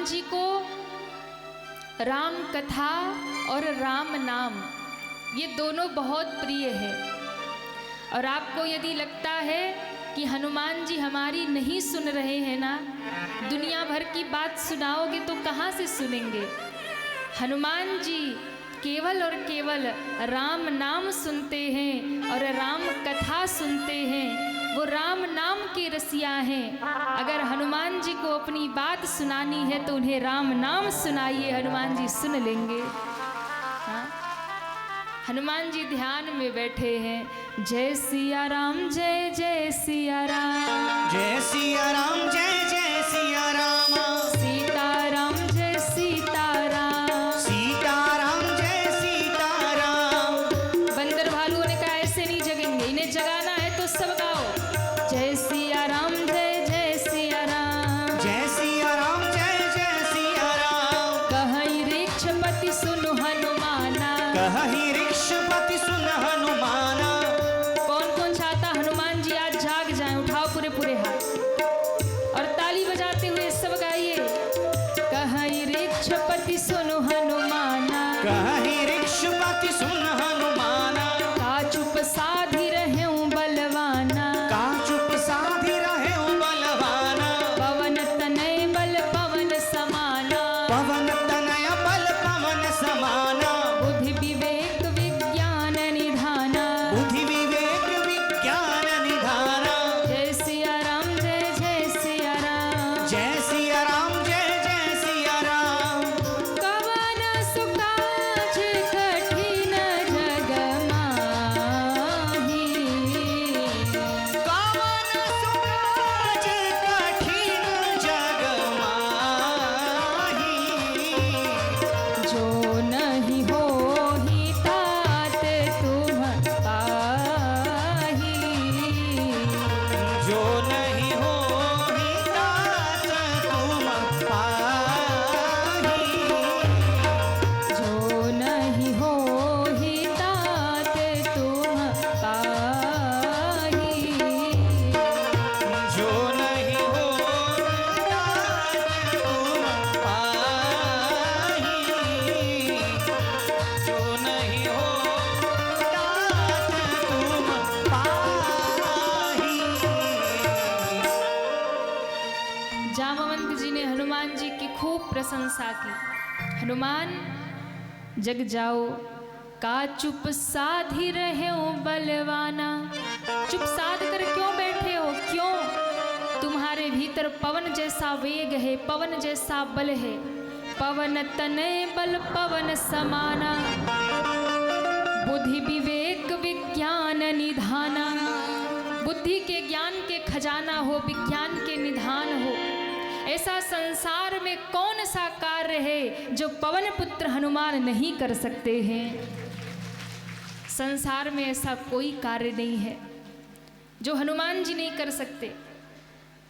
हनुमान जी को राम कथा और राम नाम ये दोनों बहुत प्रिय है। और आपको यदि लगता है कि हनुमान जी हमारी नहीं सुन रहे हैं ना, दुनिया भर की बात सुनाओगे तो कहाँ से सुनेंगे। हनुमान जी केवल और केवल राम नाम सुनते हैं और राम कथा सुनते हैं। वो राम नाम के रसिया हैं। अगर हनुमान जी को अपनी बात सुनानी है तो उन्हें राम नाम सुनाइए, हनुमान जी सुन लेंगे। हाँ? हनुमान जी ध्यान में बैठे हैं। जय सिया राम, जय जय सिया राम, जय सिया राम, जय जय सिया राम, सीताराम जय सीताराम, सीताराम जय सीताराम। बंदर भालुओं ने कहा ऐसे नहीं जगेंगे, इन्हें जगाना है तो सब गाओ। जय सिया राम, जय जय सिया राम, जय सिया राम, जय जय सिया राम। कहीं वृक्षपति सुनु हनुमाना, कहीं वृक्षपति सुन हनुमाना। कौन कौन चाहता हनुमान जी आज जाग जाएं? उठाओ पूरे पूरे हाथ और ताली बजाते हुए सब गाइए। कहीं वृक्षपति सुनु हनुमाना, कहीं वृक्षपति सुन हनुमाना। का चुप साधी रहे बलवाना, का चुप साधी रहे बलवाना। पवन तनय बल पवन समाना, पवन तनय बल पवन समाना। बुद्धि विवेक विज्ञान निधाना, बुद्धि विवेक विज्ञान निधाना। जय सिया राम, जय जय सिया राम, जय सिया राम, जय जय सिया राम। कवन सुकाज कठिन जग माही, कवन सुकाज कठिन जग माही। जो नहीं होहि तात तुम पाही, जो नहीं होहि तात तुम पाही। जो नहीं होहि तात तुम पाही, जो नहीं होहि तात तुम पाही। जो नहीं होहि तात तुम पाही। जामवंत जी ने हनुमान जी की खूब प्रशंसा की। हनुमान जग जाओ, का चुप साधी रहे हो बलवाना। चुप साध कर क्यों बैठे हो? क्यों? तुम्हारे भीतर पवन जैसा वेग है, पवन जैसा बल है। पवन तनय बल पवन समाना, बुद्धि विवेक विज्ञान निधाना। बुद्धि के ज्ञान के खजाना हो, विज्ञान के निधान हो। ऐसा संसार में कौन सा कार्य है जो पवन पुत्र हनुमान नहीं कर सकते हैं? संसार में ऐसा कोई कार्य नहीं है जो हनुमान जी नहीं कर सकते।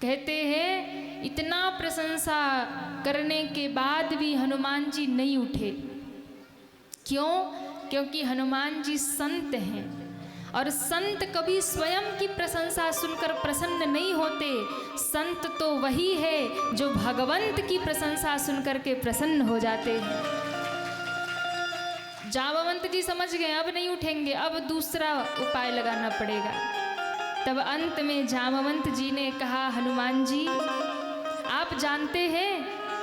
कहते हैं इतना प्रशंसा करने के बाद भी हनुमान जी नहीं उठे। क्यों? क्योंकि हनुमान जी संत हैं और संत कभी स्वयं की प्रशंसा सुनकर प्रसन्न नहीं होते। संत तो वही है जो भगवंत की प्रशंसा सुनकर के प्रसन्न हो जाते हैं। जामवंत जी समझ गए अब नहीं उठेंगे, अब दूसरा उपाय लगाना पड़ेगा। तब अंत में जामवंत जी ने कहा, हनुमान जी आप जानते हैं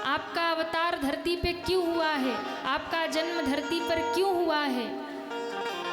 आपका अवतार धरती पे क्यों हुआ है? आपका जन्म धरती पर क्यों हुआ है?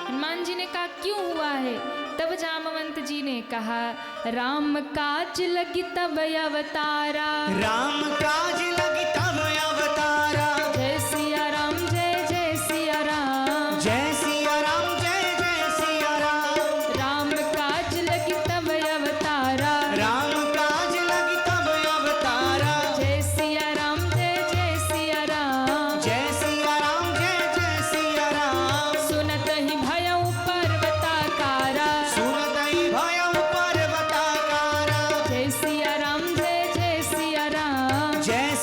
हनुमान जी ने कहा क्यों हुआ है? तब जामवंत जी ने कहा, राम काज लगी तब अवतारा, राम काज लगी तब अवतारा। जय सिया राम, जय जय सिया राम, जय सिया राम, जय जय सिया राम। राम काज लगी तब अवतारा, राम काज लगी तब अवतारा। जय सिया राम, जय जय सिया राम, जय सिया राम, जय जय सिया राम। सुनत ही भयउ पर्वताकारा, सुनत ही भयउ पर्वताकारा। जय सिया राम, जय जय सिया राम, जय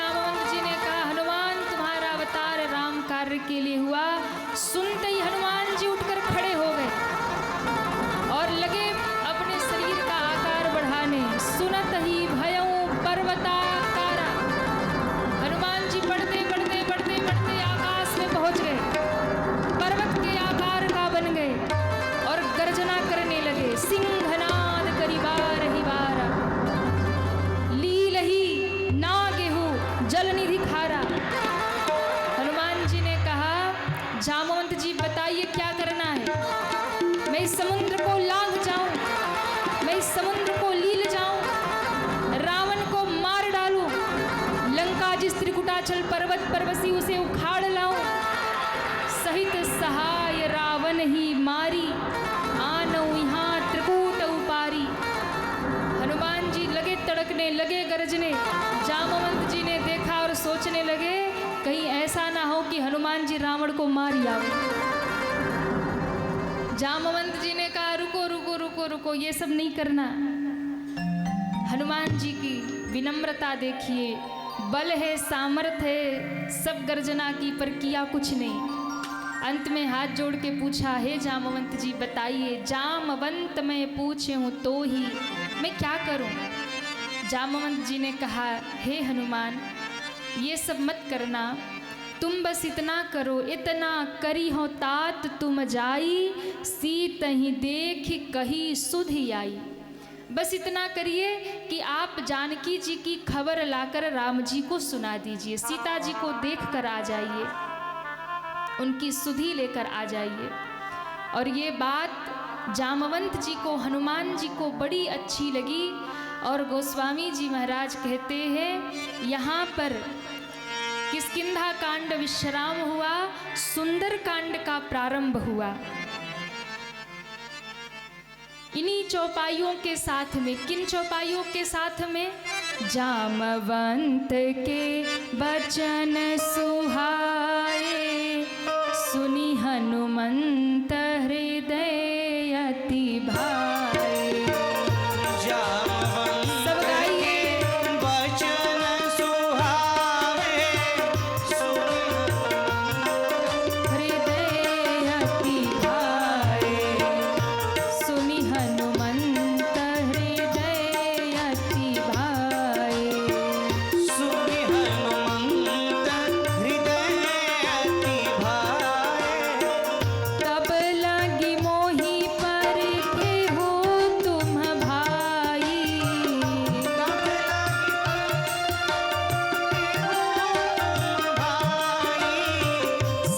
जामवंत जी ने कहा, हनुमान तुम्हारा अवतार राम कार्य के लिए हुआ। सुनते ही हनुमान जी उठकर खड़े हो गए और लगे अपने शरीर का आकार बढ़ाने। सुनत ही भयऊ पर्वताकारा, हनुमान जी बढ़ते बढ़ते बढ़ते बढ़ते आकाश में पहुंच गए, पर्वत के आकार का बन गए और गर्जना करने लगे। सिंहनाद करिबार ही बारा, लीलही ना गेहूं जल निधि खारा। हनुमान जी ने कहा, जामवंत जी बताइए क्या करना है। मैं इस समुद्र को लांघ जाऊं, मैं इस समुद्र को लील जाऊं, रावण को मार डालूं, लंका जिस त्रिकुटाचल पर्वत पर बसी उसे उखाड़ लाऊं, सहित सहाय रावण ही मारी, आनऊ यहाँ त्रिकूट उपारी। हनुमान जी लगे तड़कने, लगे गरजने। जामवंत जी ने देखा और सोचने लगे, कहीं ऐसा ना हो कि हनुमान जी रावण को मार आवे। जामवंत जी ने कहा, रुको रुको रुको रुको, ये सब नहीं करना। हनुमान जी की विनम्रता देखिए, बल है, सामर्थ्य है, सब गर्जना की पर किया कुछ नहीं। अंत में हाथ जोड़ के पूछा, हे जामवंत जी बताइए, जामवंत मैं पूछे हूँ तो ही मैं क्या करूँ। जामवंत जी ने कहा, हे हनुमान ये सब मत करना, तुम बस इतना करो, इतना करी हो तात तुम जाई, सीत ही देख कही सुधि आई। बस इतना करिए कि आप जानकी जी की खबर लाकर राम जी को सुना दीजिए, सीता जी को देख कर आ जाइए, उनकी सुधि लेकर आ जाइए। और ये बात जामवंत जी को, हनुमान जी को बड़ी अच्छी लगी। और गोस्वामी जी महाराज कहते हैं, यहाँ पर किष्किंधा कांड विश्राम हुआ, सुंदर कांड का प्रारंभ हुआ। इन्हीं चौपाइयों के साथ में, किन चौपाइयों के साथ में? जामवंत के बचन सुहाए, सुनी हनुमंत हृदय अति भाए। सब गाइए। बचन सुहावे, हृदय अति भाए, सुनी हनुमंत हृदय अति भाए। सुनि हनुमंत हृदय अति भाए। तब लगी मोहि पर के हो तुम भाई,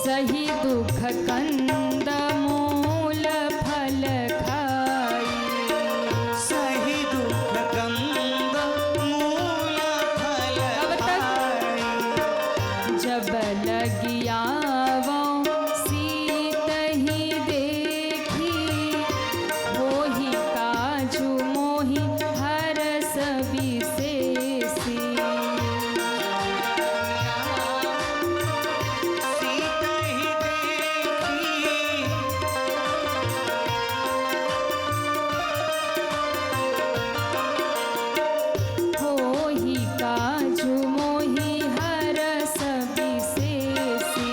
सही दुख कंद मूल फल खाई। सही दुख कंद मूल फल कब तक? खाई। जब लगी आवो सीत ही देखी, मोहि काजू मोहि हरस विशेषी। सीत ही देखी, होहि काजू मोहि हरस विशेषी।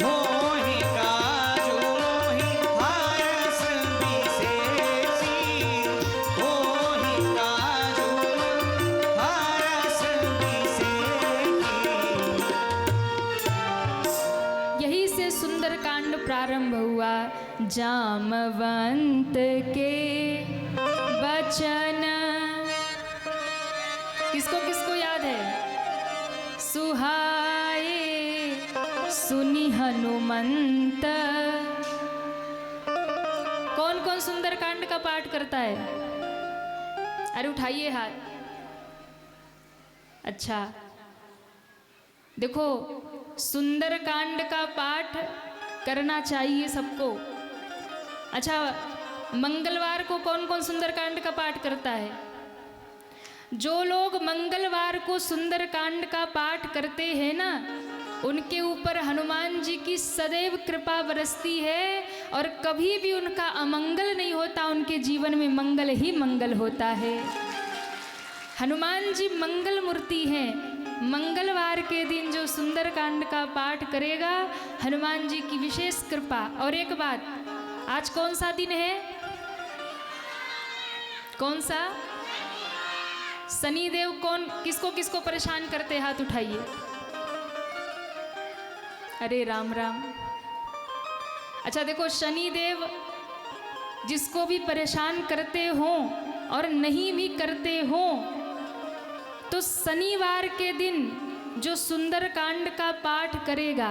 मोहि काजू मोहि हरस विशेषी। मोहि काजू हरस विशेषी। यही से सुंदर कांड प्रारंभ हुआ। जामवंत के बचन, किसको किसको याद है? सुहाए, सुनी हनुमंत। कौन कौन सुंदर कांड का पाठ करता है? अरे उठाइए हाथ। अच्छा देखो, सुंदर कांड का पाठ करना चाहिए सबको। अच्छा, मंगलवार को कौन कौन सुंदर कांड का पाठ करता है? जो लोग मंगलवार को सुंदर कांड का पाठ करते हैं ना, उनके ऊपर हनुमान जी की सदैव कृपा बरसती है और कभी भी उनका अमंगल नहीं होता, उनके जीवन में मंगल ही मंगल होता है। हनुमान जी मंगल मूर्ति हैं। मंगलवार के दिन जो सुंदरकांड का पाठ करेगा, हनुमान जी की विशेष कृपा। और एक बात, आज कौन सा दिन है? कौन सा? शनिदेव कौन किसको किसको परेशान करते? हाथ उठाइए। अरे राम राम। अच्छा देखो, शनिदेव जिसको भी परेशान करते हो और नहीं भी करते हो, तो शनिवार के दिन जो सुंदरकांड का पाठ करेगा,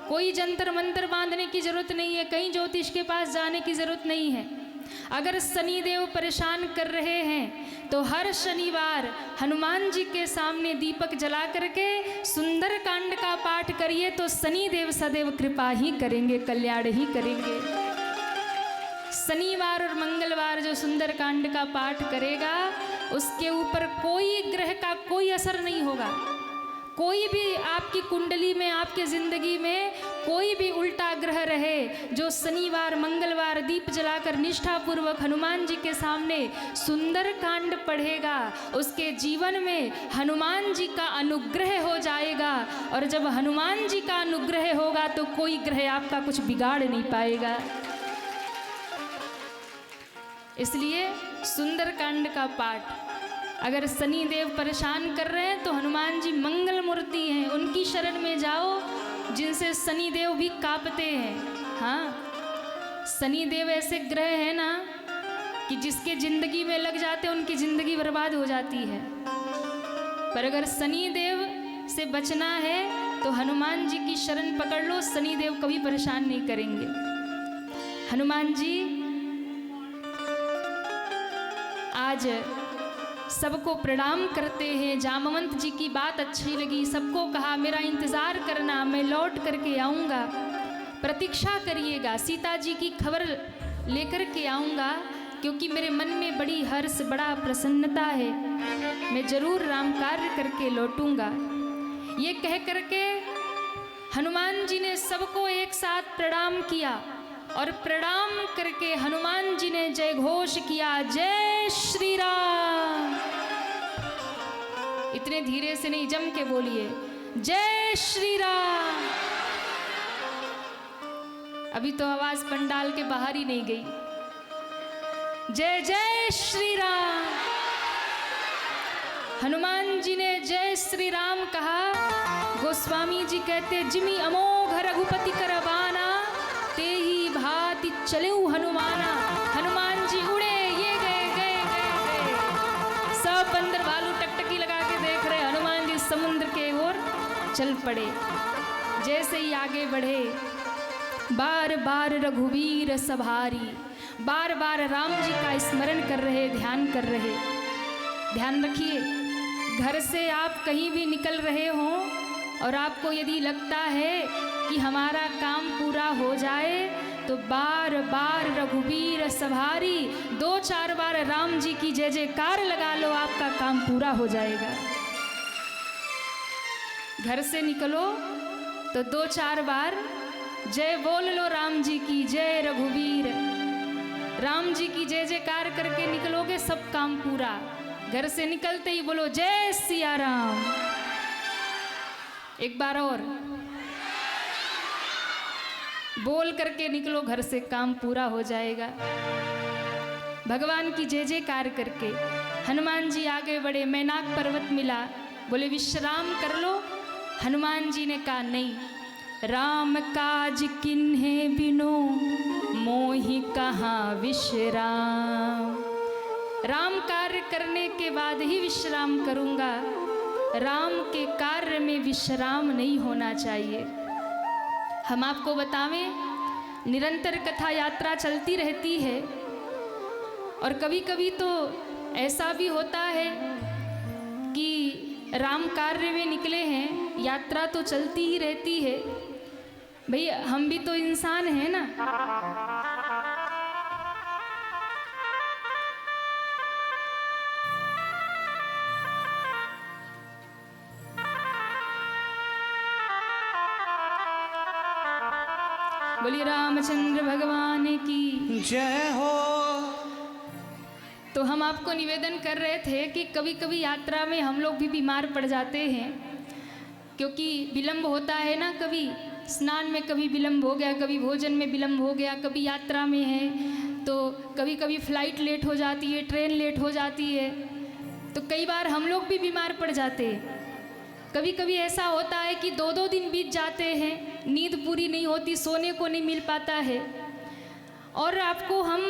कोई जंतर मंतर बांधने की जरूरत नहीं है, कहीं ज्योतिष के पास जाने की जरूरत नहीं है। अगर शनिदेव परेशान कर रहे हैं तो हर शनिवार हनुमान जी के सामने दीपक जला करके सुंदरकांड का पाठ करिए, तो शनिदेव सदैव कृपा ही करेंगे, कल्याण ही करेंगे। शनिवार और मंगलवार जो सुंदरकांड का पाठ करेगा, उसके ऊपर कोई ग्रह का कोई असर नहीं होगा। कोई भी आपकी कुंडली में, आपके जिंदगी में कोई भी उल्टा ग्रह रहे, जो शनिवार मंगलवार दीप जलाकर निष्ठापूर्वक हनुमान जी के सामने सुंदरकांड पढ़ेगा, उसके जीवन में हनुमान जी का अनुग्रह हो जाएगा। और जब हनुमान जी का अनुग्रह होगा तो कोई ग्रह आपका कुछ बिगाड़ नहीं पाएगा। इसलिए सुंदरकांड का पाठ, अगर शनिदेव परेशान कर रहे हैं तो हनुमान जी मंगल मूर्ति हैं, उनकी शरण में जाओ, जिनसे शनिदेव भी कांपते हैं। हाँ, शनिदेव ऐसे ग्रह हैं ना कि जिसके जिंदगी में लग जाते हैं उनकी जिंदगी बर्बाद हो जाती है। पर अगर शनिदेव से बचना है तो हनुमान जी की शरण पकड़ लो, शनिदेव कभी परेशान नहीं करेंगे। हनुमान जी आज सबको प्रणाम करते हैं। जामवंत जी की बात अच्छी लगी, सबको कहा मेरा इंतज़ार करना, मैं लौट करके आऊँगा, प्रतीक्षा करिएगा, सीता जी की खबर लेकर के आऊँगा, क्योंकि मेरे मन में बड़ी हर्ष, बड़ा प्रसन्नता है, मैं जरूर राम कार्य करके लौटूंगा। ये कह करके हनुमान जी ने सबको एक साथ प्रणाम किया और प्रणाम करके हनुमान जी ने जय घोष किया, जय श्री राम। इतने धीरे से नहीं, जम के बोलिए, जय श्री राम। अभी तो आवाज पंडाल के बाहर ही नहीं गई। जय जय श्री राम। हनुमान जी ने जय श्री राम कहा। गोस्वामी जी कहते, जिमी अमोघ रघुपति करबाना, ते ही भांति चलेऊ हनुमाना। हनुमान जी उड़े, ये गए गए गए गए, सब अंदर भालू टकटकी लगा के देख रहे। हनुमान जी समुद्र के ओर चल पड़े। जैसे ही आगे बढ़े, बार बार रघुवीर सभारी, बार बार राम जी का स्मरण कर रहे, ध्यान कर रहे। ध्यान रखिए, घर से आप कहीं भी निकल रहे हों और आपको यदि लगता है कि हमारा काम पूरा हो जाए, तो बार बार रघुवीर सभारी, 2-4 बार राम जी की जय जयकार लगा लो, आपका काम पूरा हो जाएगा। घर से निकलो तो 2-4 बार जय बोल लो, राम जी की जय, रघुवीर राम जी की जय जयकार करके निकलोगे, सब काम पूरा। घर से निकलते ही बोलो जय सिया राम। एक बार और बोल करके निकलो घर से, काम पूरा हो जाएगा। भगवान की जय जयकार करके हनुमान जी आगे बढ़े। मैनाक पर्वत मिला, बोले विश्राम कर लो। हनुमान जी ने कहा नहीं, राम काज किन्हे बिनो मोहि कहाँ विश्राम। राम कार्य करने के बाद ही विश्राम करूँगा, राम के कार्य में विश्राम नहीं होना चाहिए। हम आपको बतावें, निरंतर कथा यात्रा चलती रहती है और कभी कभी तो ऐसा भी होता है कि राम कार्य में निकले हैं, यात्रा तो चलती ही रहती है। भाई हम भी तो इंसान हैं ना। बोलिए रामचंद्र भगवान की जय हो। तो तो हम आपको निवेदन कर रहे थे कि कभी कभी यात्रा में हम लोग भी बीमार पड़ जाते हैं, क्योंकि विलम्ब होता है ना, कभी स्नान में कभी विलम्ब हो गया, कभी भोजन में विलम्ब हो गया, कभी यात्रा में है तो कभी कभी फ्लाइट लेट हो जाती है, ट्रेन लेट हो जाती है, तो कई बार हम लोग भी बीमार पड़ जाते हैं। कभी कभी ऐसा होता है कि 2-2 दिन बीत जाते हैं, नींद पूरी नहीं होती, सोने को नहीं मिल पाता है। और आपको हम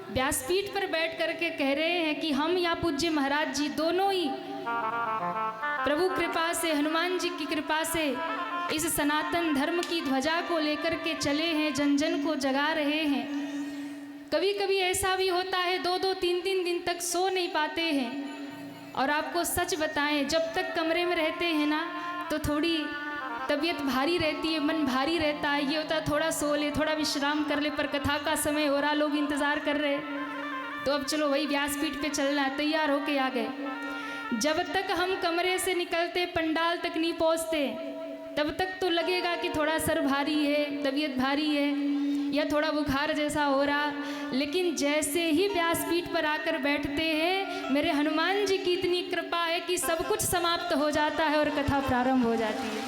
व्यासपीठ पर बैठ करके कह रहे हैं कि हम या पूज्य महाराज जी दोनों ही प्रभु कृपा से, हनुमान जी की कृपा से इस सनातन धर्म की ध्वजा को लेकर के चले हैं, जन जन को जगा रहे हैं। कभी कभी ऐसा भी होता है 2-2, 3-3 दिन तक सो नहीं पाते हैं। और आपको सच बताएं, जब तक कमरे में रहते हैं ना तो थोड़ी तबीयत भारी रहती है, मन भारी रहता है, ये होता है थोड़ा सो ले, थोड़ा विश्राम कर ले, पर कथा का समय हो रहा, लोग इंतज़ार कर रहे, तो अब चलो वही व्यासपीठ पे चलना है, तैयार होके आ गए। जब तक हम कमरे से निकलते, पंडाल तक नहीं पहुँचते, तब तक तो लगेगा कि थोड़ा सर भारी है, तबीयत भारी है या थोड़ा बुखार जैसा हो रहा, लेकिन जैसे ही व्यासपीठ पर आकर बैठते हैं, मेरे हनुमान जी की इतनी कृपा है कि सब कुछ समाप्त हो जाता है और कथा प्रारंभ हो जाती है।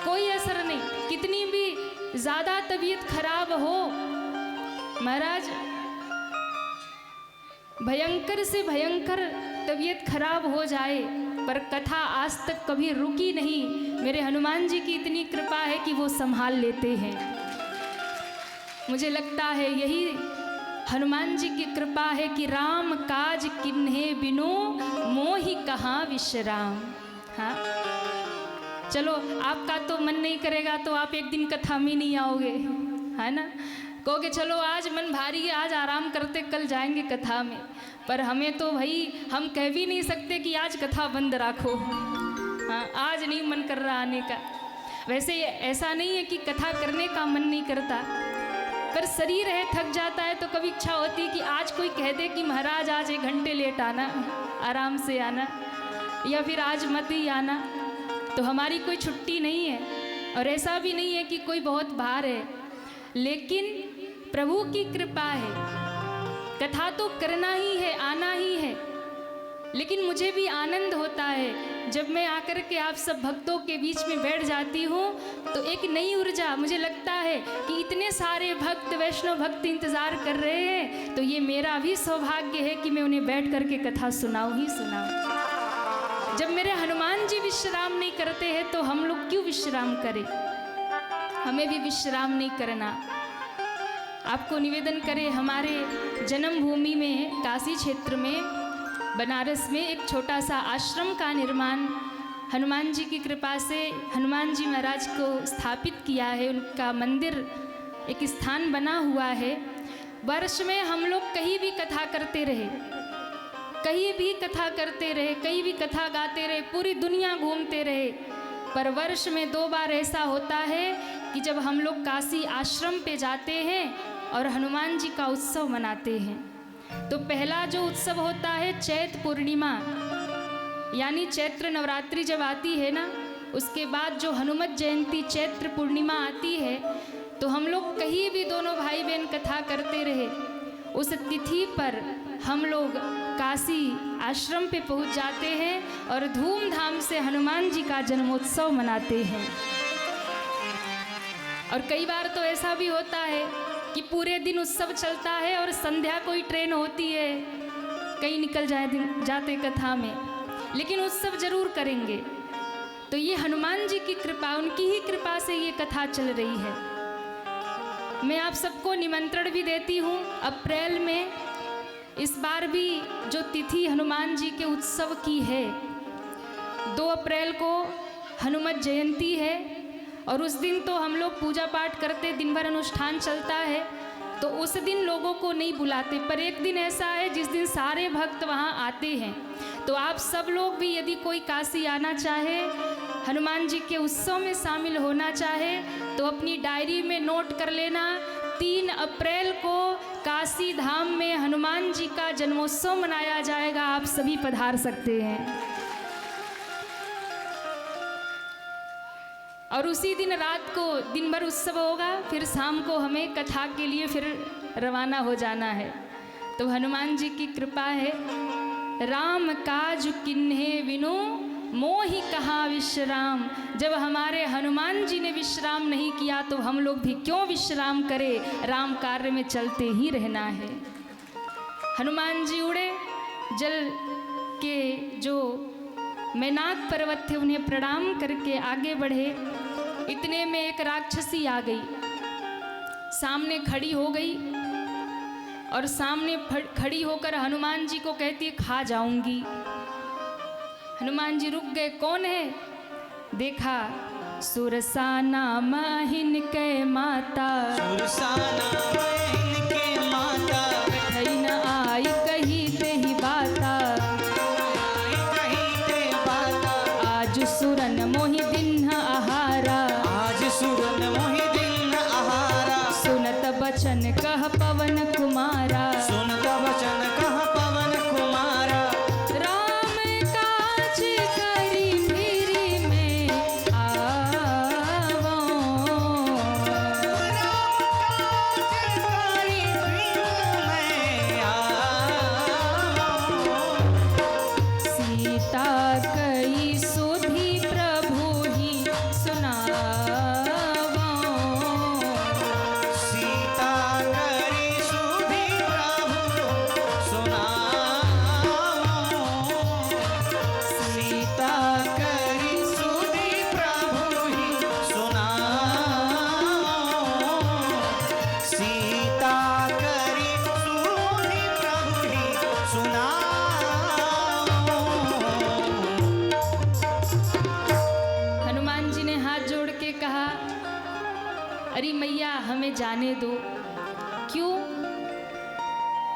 कोई असर नहीं, कितनी भी ज़्यादा तबीयत खराब हो, महाराज भयंकर से भयंकर तबीयत खराब हो जाए, पर कथा आज तक कभी रुकी नहीं। मेरे हनुमान जी की इतनी कृपा है कि वो संभाल लेते हैं। मुझे लगता है यही हनुमान जी की कृपा है कि राम काज किन्हे बिनु मोहि कहाँ विश्राम। हाँ, चलो आपका तो मन नहीं करेगा तो आप एक दिन कथा में नहीं आओगे, है ना, कहोगे चलो आज मन भारी है, आज आराम करते, कल जाएंगे कथा में। पर हमें तो भाई, हम कह भी नहीं सकते कि आज कथा बंद रखो, हाँ आज नहीं मन कर रहा आने का। वैसे ऐसा नहीं है कि कथा करने का मन नहीं करता, पर शरीर है थक जाता है तो कभी इच्छा होती है कि आज कोई कह दे कि महाराज आज 1 घंटे लेट आना, आराम से आना, या फिर आज मत ही आना। तो हमारी कोई छुट्टी नहीं है और ऐसा भी नहीं है कि कोई बहुत बाहर है, लेकिन प्रभु की कृपा है, कथा तो करना ही है, आना ही है। लेकिन मुझे भी आनंद होता है जब मैं आकर के आप सब भक्तों के बीच में बैठ जाती हूँ, तो एक नई ऊर्जा, मुझे लगता है कि इतने सारे भक्त, वैष्णव भक्त इंतज़ार कर रहे हैं, तो ये मेरा भी सौभाग्य है कि मैं उन्हें बैठ करके कथा सुनाऊँ ही सुनाऊँ। जब मेरे हनुमान जी विश्राम नहीं करते हैं तो हम लोग क्यों विश्राम करें, हमें भी विश्राम नहीं करना। आपको निवेदन करें, हमारे जन्मभूमि में काशी क्षेत्र में बनारस में एक छोटा सा आश्रम का निर्माण हनुमान जी की कृपा से हनुमान जी महाराज को स्थापित किया है। उनका मंदिर, एक स्थान बना हुआ है। वर्ष में हम लोग कहीं भी कथा करते रहे, कहीं भी कथा करते रहे, कहीं भी कथा गाते रहे, पूरी दुनिया घूमते रहे, पर वर्ष में 2 बार ऐसा होता है कि जब हम लोग काशी आश्रम पे जाते हैं और हनुमान जी का उत्सव मनाते हैं। तो पहला जो उत्सव होता है चैत्र पूर्णिमा, यानी चैत्र नवरात्रि जब आती है ना, उसके बाद जो हनुमत जयंती चैत्र पूर्णिमा आती है, तो हम लोग कहीं भी दोनों भाई बहन कथा करते रहे, उस तिथि पर हम लोग काशी आश्रम पे पहुंच जाते हैं और धूमधाम से हनुमान जी का जन्मोत्सव मनाते हैं। और कई बार तो ऐसा भी होता है कि पूरे दिन उत्सव चलता है और संध्या कोई ट्रेन होती है, कहीं निकल जाते कथा में, लेकिन उत्सव जरूर करेंगे। तो ये हनुमान जी की कृपा, उनकी ही कृपा से ये कथा चल रही है। मैं आप सबको निमंत्रण भी देती हूँ, अप्रैल में इस बार भी जो तिथि हनुमान जी के उत्सव की है, 2 अप्रैल को हनुमत जयंती है, और उस दिन तो हम लोग पूजा पाठ करते, दिन भर अनुष्ठान चलता है, तो उस दिन लोगों को नहीं बुलाते। पर एक दिन ऐसा है जिस दिन सारे भक्त वहाँ आते हैं। तो आप सब लोग भी यदि कोई काशी आना चाहे, हनुमान जी के उत्सव में शामिल होना चाहे, तो अपनी डायरी में नोट कर लेना, 3 अप्रैल को काशी धाम में हनुमान जी का जन्मोत्सव मनाया जाएगा। आप सभी पधार सकते हैं। और उसी दिन रात को दिन भर उत्सव होगा, फिर शाम को हमें कथा के लिए फिर रवाना हो जाना है। तो हनुमान जी की कृपा है। राम काज किन्हे विनु मोहि कहा विश्राम। जब हमारे हनुमान जी ने विश्राम नहीं किया तो हम लोग भी क्यों विश्राम करें, राम कार्य में चलते ही रहना है। हनुमान जी उड़े, जल के जो मैनाक पर्वत थे उन्हें प्रणाम करके आगे बढ़े। इतने में एक राक्षसी आ गई, सामने खड़ी हो गई और सामने खड़ी होकर हनुमान जी को कहती है खा जाऊंगी। हनुमान जी रुक गए, कौन है? देखा सुरसा नाम हिनके माता, सुरसा नाम हिनके माता, कही न आई कही ते ही बाता, आई कही ते बाता, आज सुरन मोहि दिन आहारा, आज सुरन मोहि दिन आहारा, सुनत बचन कह पवन कुमारा, सुनत वचन कह पवन कुमारा, राम काज करी फिरी में आवो, करी फिर मैं आवो, सीता कई सुधी प्रभु ही सुनावो, सीता करी सुधि प्रभु सुनावो, सीता करी सुधि प्रभु ही सुनावो, सीता करी सुधि प्रभु ही सुनावो। हनुमान जी ने हाथ जोड़ के कहा अरे मैया हमें जाने दो। क्यों?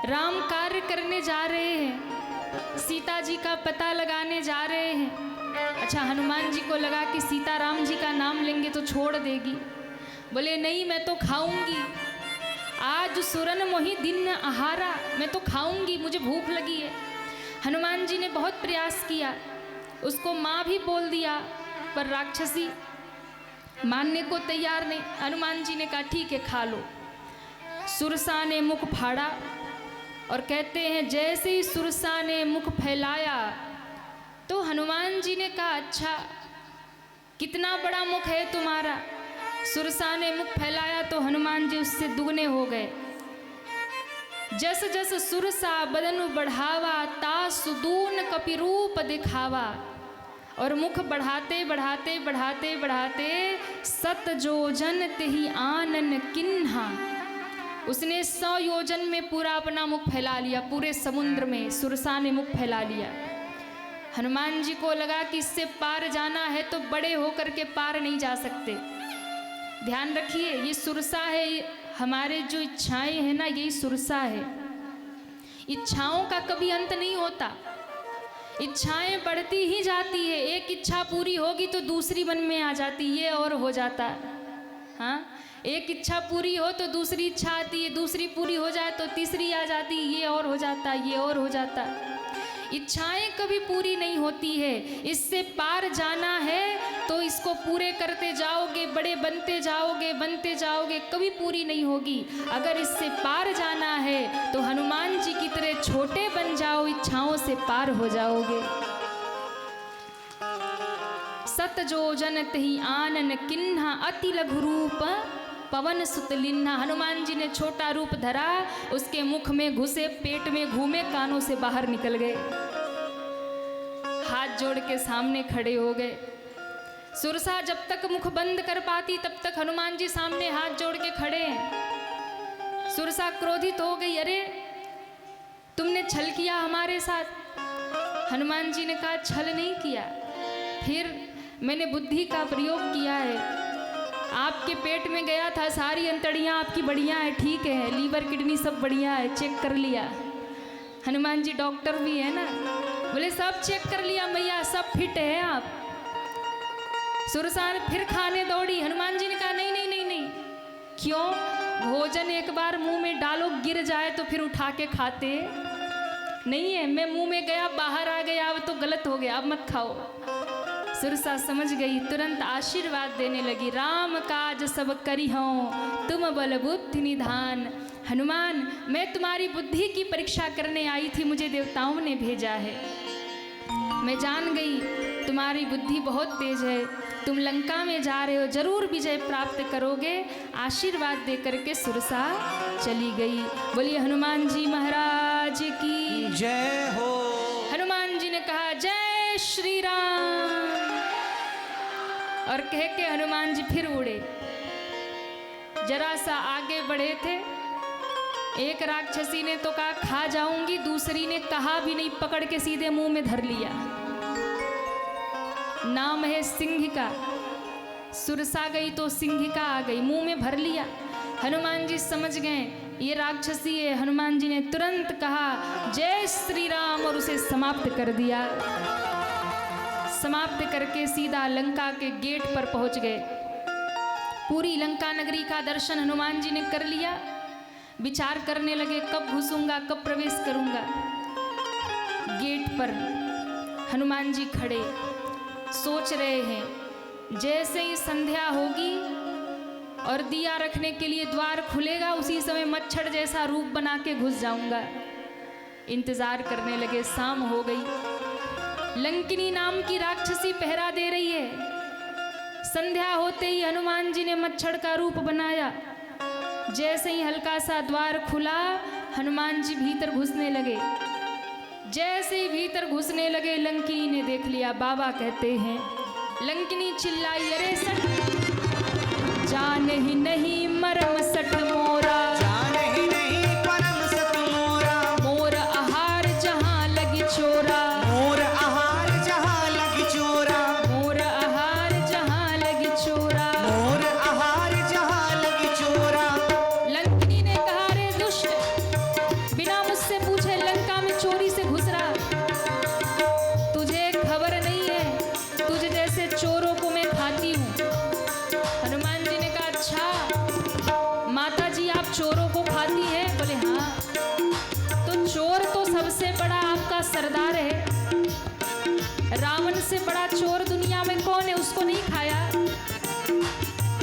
राम कार्य करने जा रहे हैं, सीता जी का पता लगाने जा रहे हैं। अच्छा, हनुमान जी को लगा कि सीता राम जी का नाम लेंगे तो छोड़ देगी। बोले नहीं, मैं तो खाऊंगी, आज सुरन मोहि दिन आहारा, मैं तो खाऊंगी, मुझे भूख लगी है। हनुमान जी ने बहुत प्रयास किया, उसको माँ भी बोल दिया, पर राक्षसी मानने को तैयार नहीं। हनुमान जी ने कहा ठीक है खा लो। सुरसा ने मुख फाड़ा और कहते हैं जैसे ही सुरसा ने मुख फैलाया तो हनुमान जी ने कहा अच्छा कितना बड़ा मुख है तुम्हारा। सुरसा ने मुख फैलाया तो हनुमान जी उससे दुगने हो गए। जस जस सुरसा बदनु बढ़ावा, तास सुदून कपिरूप दिखावा। और मुख बढ़ाते बढ़ाते बढ़ाते बढ़ाते सत जोजन तेहि आनन किन्हा, उसने 100 योजन में पूरा अपना मुख फैला लिया। पूरे समुद्र में सुरसा ने मुख फैला लिया। हनुमान जी को लगा कि इससे पार जाना है तो बड़े होकर के पार नहीं जा सकते। ध्यान रखिए, ये सुरसा है, हमारे जो इच्छाएं हैं ना, यही सुरसा है। इच्छाओं का कभी अंत नहीं होता, इच्छाएं बढ़ती ही जाती है। एक इच्छा पूरी होगी तो दूसरी मन में आ जाती, ये और हो जाता। हाँ, एक इच्छा पूरी हो तो दूसरी इच्छा आती है, दूसरी पूरी हो जाए तो तीसरी आ जाती, ये और हो जाता, ये और हो जाता। इच्छाएं कभी पूरी नहीं होती है। इससे पार जाना है तो इसको पूरे करते जाओगे, बड़े बनते जाओगे, कभी पूरी नहीं होगी। अगर इससे पार जाना है तो हनुमान जी की तरह छोटे बन जाओ, इच्छाओं से पार हो जाओगे। सत जोजन तेहि आनन किन्हा, अति लघु रूप पवन सुत लिन्हा। हनुमान जी ने छोटा रूप धरा, उसके मुख में घुसे, पेट में घूमे, कानों से बाहर निकल गए। हाथ जोड़ के सामने खड़े हो गए। सुरसा जब तक मुख बंद कर पाती तब तक हनुमान जी सामने हाथ जोड़ के खड़े हैं। सुरसा क्रोधित हो गई, अरे तुमने छल किया हमारे साथ। हनुमान जी ने कहा छल नहीं किया, फिर मैंने बुद्धि का प्रयोग किया है। आपके पेट में गया था, सारी अंतड़ियाँ आपकी बढ़िया है, ठीक है, लीवर किडनी सब बढ़िया है, चेक कर लिया। हनुमान जी डॉक्टर भी है ना, बोले सब चेक कर लिया मैया, सब फिट है आप। सुरसा फिर खाने दौड़ी। हनुमान जी ने कहा नहीं नहीं नहीं नहीं। क्यों? भोजन एक बार मुंह में डालो, गिर जाए तो फिर उठा के खाते नहीं है। मैं मुंह में गया, बाहर आ गया, अब तो गलत हो गया, अब मत खाओ। सुरसा समझ गई, तुरंत आशीर्वाद देने लगी। राम काज सब करी हों, तुम बल बुद्धि निधान। हनुमान, मैं तुम्हारी बुद्धि की परीक्षा करने आई थी, मुझे देवताओं ने भेजा है। मैं जान गई तुम्हारी बुद्धि बहुत तेज है, तुम लंका में जा रहे हो, जरूर विजय प्राप्त करोगे। आशीर्वाद दे करके सुरसा चली गई। बोलिए हनुमान जी महाराज की जय हो। हनुमान जी ने कहा जय श्री राम, और कह के हनुमान जी फिर उड़े। जरा सा आगे बढ़े थे, एक राक्षसी ने तो कहा खा जाऊंगी, दूसरी ने कहा भी नहीं, पकड़ के सीधे मुंह में धर लिया। नाम है सिंह का, सुरसा गई तो सिंह का आ गई, मुंह में भर लिया। हनुमान जी समझ गए ये राक्षसी है। हनुमान जी ने तुरंत कहा जय श्री राम और उसे समाप्त कर दिया। समाप्त करके सीधा लंका के गेट पर पहुंच गए। पूरी लंका नगरी का दर्शन हनुमान जी ने कर लिया। विचार करने लगे कब घुसूंगा, कब प्रवेश करूंगा। गेट पर हनुमान जी खड़े सोच रहे हैं, जैसे ही संध्या होगी और दिया रखने के लिए द्वार खुलेगा, उसी समय मच्छर जैसा रूप बना के घुस जाऊंगा। इंतजार करने लगे, शाम हो गई। लंकिनी नाम की राक्षसी पहरा दे रही है। संध्या होते ही हनुमान जी ने मच्छर का रूप बनाया। जैसे ही हल्का सा द्वार खुला, हनुमान जी भीतर घुसने लगे। जैसे ही भीतर घुसने लगे, लंकिनी ने देख लिया। बाबा कहते हैं, लंकिनी चिल्लाई अरे सट, जान ही नहीं मरम सट मोरा, जान ही नहीं परम सत मोरा, मोर आहार जहां लगी चोरा, मोर आहार जहाँ लगी चोरा, मोर आहार जहां लगी चोरा। मोर आहार जहाँ लगी चोरा। लंकिनी ने कहा रे दुष्ट, बिना मुझसे पूछे लंका में चोरी से घुस रहा, तुझे खबर नहीं है तुझे जैसे चोरों को मैं खाती हूँ। हनुमान जी ने कहा अच्छा माता जी आप चोरों को खाती है? बोले हाँ। तो चोर तो सबसे बड़ा आपका सरदार है, रावण से बड़ा चोर दुनिया में कौन है, उसको नहीं खाया?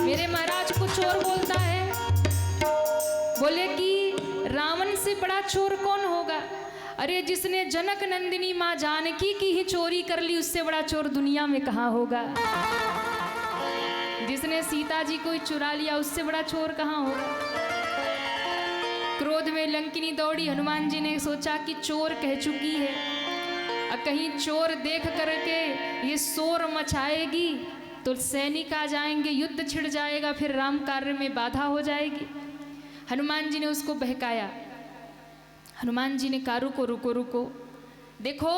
मेरे महाराज को चोर बोलता है। बोले कि रावण से बड़ा चोर कौन होगा? अरे जिसने जनक नंदिनी माँ जानकी की ही चोरी कर ली, उससे बड़ा चोर दुनिया में कहाँ होगा। जिसने सीता जी को ही चुरा लिया, उससे बड़ा चोर कहाँ होगा। क्रोध में लंकिनी दौड़ी। हनुमान जी ने सोचा कि चोर कह चुकी है, और कहीं चोर देख करके ये शोर मचाएगी तो सैनिक आ जाएंगे, युद्ध छिड़ जाएगा, फिर राम कार्य में बाधा हो जाएगी। हनुमान जी ने उसको बहकाया। हनुमान जी ने कहा रुको रुको रुको, देखो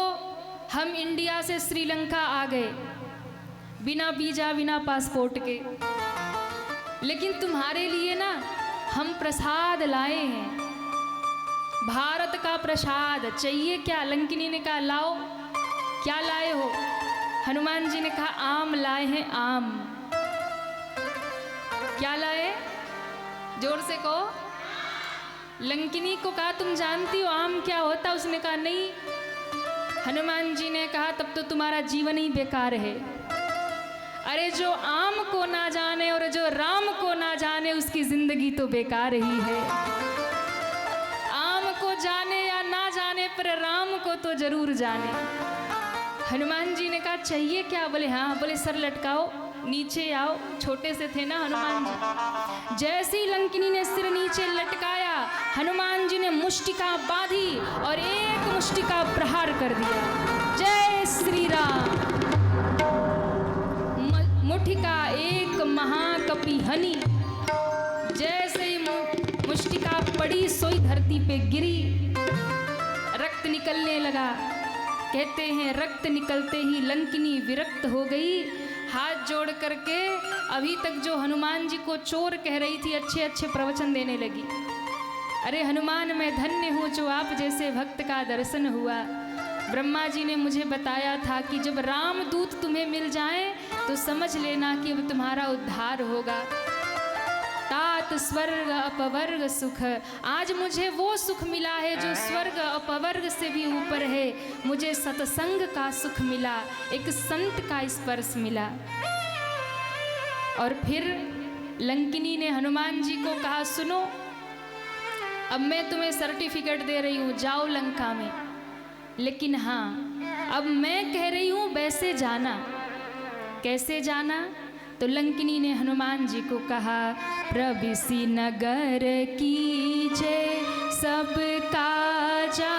हम इंडिया से श्रीलंका आ गए बिना वीजा बिना पासपोर्ट के, लेकिन तुम्हारे लिए ना हम प्रसाद लाए हैं, भारत का प्रसाद, चाहिए क्या? लंकिनी ने कहा लाओ। क्या लाए हो? हनुमान जी ने कहा आम लाए हैं, आम। क्या लाए? जोर से कहो। लंकिनी को कहा तुम जानती हो आम क्या होता? उसने कहा नहीं। हनुमान जी ने कहा तब तो तुम्हारा जीवन ही बेकार है। अरे जो आम को ना जाने और जो राम को ना जाने, उसकी जिंदगी तो बेकार ही है। आम को जाने या ना जाने, पर राम को तो जरूर जाने। हनुमान जी ने कहा चाहिए क्या? बोले हाँ। बोले सर लटकाओ, नीचे आओ। छोटे से थे ना हनुमान जी। जैसे ही लंकिनी ने सिर नीचे लटकाया, हनुमान जी ने मुष्टिका बांधी और एक मुष्टिका प्रहार कर दिया। जय श्री राम। मुठिका एक महाकपि हनी, जैसे ही मुष्टिका पड़ी सोई धरती पे गिरी, रक्त निकलने लगा। कहते हैं रक्त निकलते ही लंकिनी विरक्त हो गई। हाथ जोड़ करके अभी तक जो हनुमान जी को चोर कह रही थी, अच्छे अच्छे प्रवचन देने लगी। अरे हनुमान मैं धन्य हूँ जो आप जैसे भक्त का दर्शन हुआ। ब्रह्मा जी ने मुझे बताया था कि जब रामदूत तुम्हें मिल जाएं तो समझ लेना कि अब तुम्हारा उद्धार होगा। तात स्वर्ग अपवर्ग सुख, आज मुझे वो सुख मिला है जो स्वर्ग अपवर्ग से भी ऊपर है। मुझे सत्संग का सुख मिला, एक संत का स्पर्श मिला। और फिर लंकिनी ने हनुमान जी को कहा सुनो, अब मैं तुम्हें सर्टिफिकेट दे रही हूँ, जाओ लंका में, लेकिन हाँ अब मैं कह रही हूँ वैसे जाना। कैसे जाना? तो लंकिनी ने हनुमान जी को कहा, प्रविसी नगर कीजे सब काजा,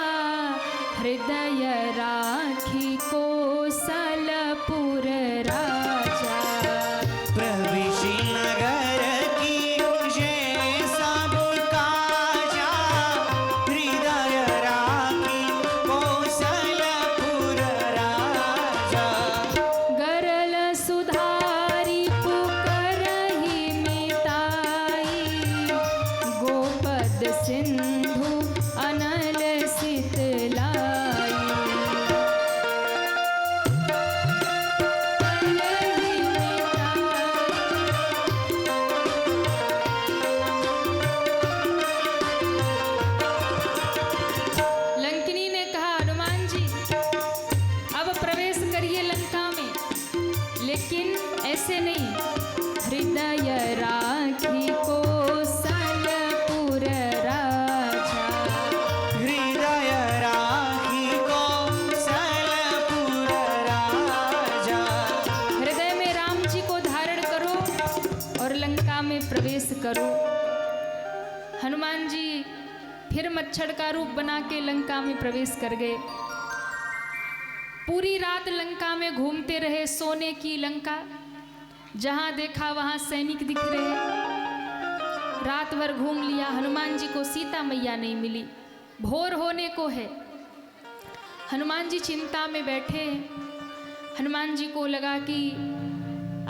हृदय राखी कौशलपुर राजा। प्रविशि नगर कीजे सब काजा, हृदय राखी कौशलपुर राजा। गरल सुधारी पुकारहि मिताई, गोपद सिंधु अनल शीतलाई। लंकिनी ने कहा, हनुमान जी अब प्रवेश करिए लंका में, लेकिन ऐसे नहीं, हृदय राखी कौशलपुर राजा। हृदय राखी कौशलपुर राजा। हृदय में राम जी को धारण करो और लंका में प्रवेश करो। हनुमान जी फिर मच्छर का रूप बना के लंका में प्रवेश कर गए। पूरी रात लंका में घूमते रहे, सोने की लंका, जहां देखा वहां सैनिक दिख रहे। रात भर घूम लिया, हनुमान जी को सीता मैया नहीं मिली। भोर होने को है, हनुमान जी चिंता में बैठे हैं। हनुमान जी को लगा कि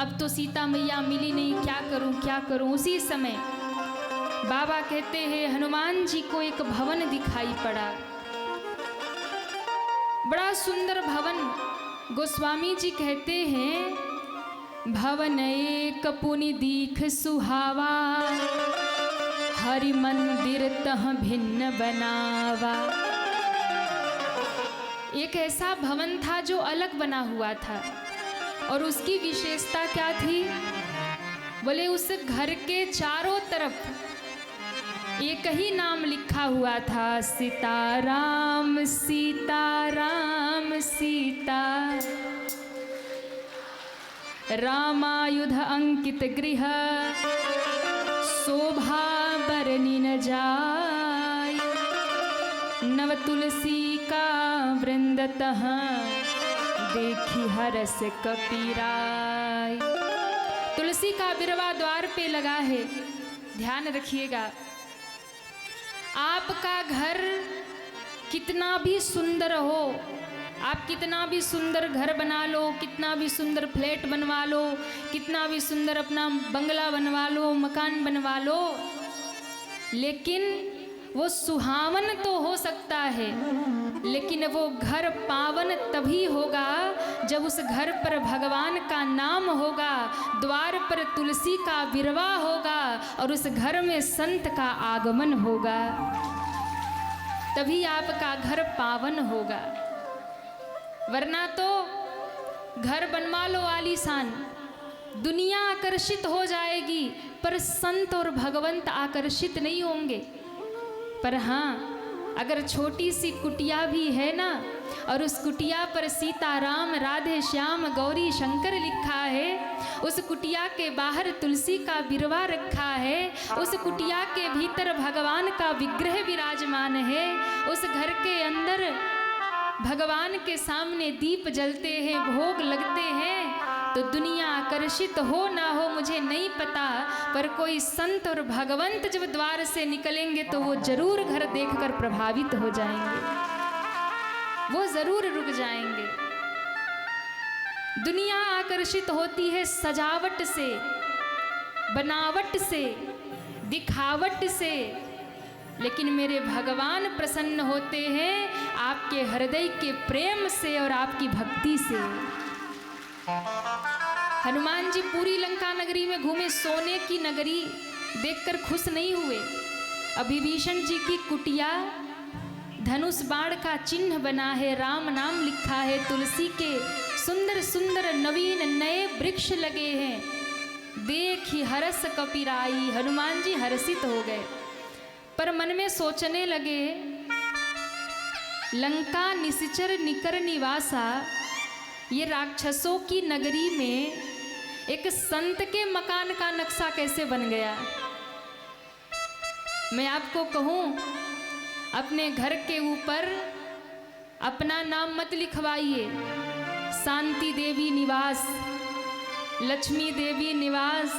अब तो सीता मैया मिली नहीं, क्या करूं क्या करूं। उसी समय बाबा कहते हैं, हनुमान जी को एक भवन दिखाई पड़ा, बड़ा सुंदर भवन। गोस्वामी जी कहते हैं, भवन एक पुनि दीख सुहावा, हरि मंदिर तह भिन्न बनावा। एक ऐसा भवन था जो अलग बना हुआ था, और उसकी विशेषता क्या थी? बोले उस घर के चारों तरफ एक ही नाम लिखा हुआ था, सीताराम सीताराम सीता। रामायुध अंकित गृह, शोभा बरनी न जाय। नव तुलसी का वृंदतः, देखी हरस कपीराय। तुलसी का बिरवा द्वार पे लगा है। ध्यान रखिएगा, आपका घर कितना भी सुंदर हो, आप कितना भी सुंदर घर बना लो, कितना भी सुंदर फ्लैट बनवा लो, कितना भी सुंदर अपना बंगला बनवा लो, मकान बनवा लो, लेकिन वो सुहावन तो हो सकता है, लेकिन वो घर पावन तभी होगा जब उस घर पर भगवान का नाम होगा, द्वार पर तुलसी का बिरवा होगा और उस घर में संत का आगमन होगा, तभी आपका घर पावन होगा। वरना तो घर बनवा लो आलीशान, दुनिया आकर्षित हो जाएगी, पर संत और भगवंत आकर्षित नहीं होंगे। पर हाँ, अगर छोटी सी कुटिया भी है ना, और उस कुटिया पर सीताराम राधे श्याम गौरी शंकर लिखा है, उस कुटिया के बाहर तुलसी का बिरवा रखा है, उस कुटिया के भीतर भगवान का विग्रह विराजमान है, उस घर के अंदर भगवान के सामने दीप जलते हैं, भोग लगते हैं, तो दुनिया आकर्षित हो ना हो मुझे नहीं पता, पर कोई संत और भगवंत जब द्वार से निकलेंगे तो वो जरूर घर देखकर प्रभावित हो जाएंगे, वो जरूर रुक जाएंगे। दुनिया आकर्षित होती है सजावट से, बनावट से, दिखावट से, लेकिन मेरे भगवान प्रसन्न होते हैं आपके हृदय के प्रेम से और आपकी भक्ति से। हनुमान जी पूरी लंका नगरी में घूमे, सोने की नगरी देखकर खुश नहीं हुए। विभीषण जी की कुटिया धनुष बाण का चिन्ह बना है, राम नाम लिखा है, तुलसी के सुंदर सुंदर नवीन नए वृक्ष लगे हैं, देखी हरस कपिराई। हनुमान जी हर्षित हो गए। पर मन में सोचने लगे, लंका निश्चर निकर निवासा, ये राक्षसों की नगरी में एक संत के मकान का नक्शा कैसे बन गया। मैं आपको कहूँ, अपने घर के ऊपर अपना नाम मत लिखवाइए। शांति देवी निवास, लक्ष्मी देवी निवास,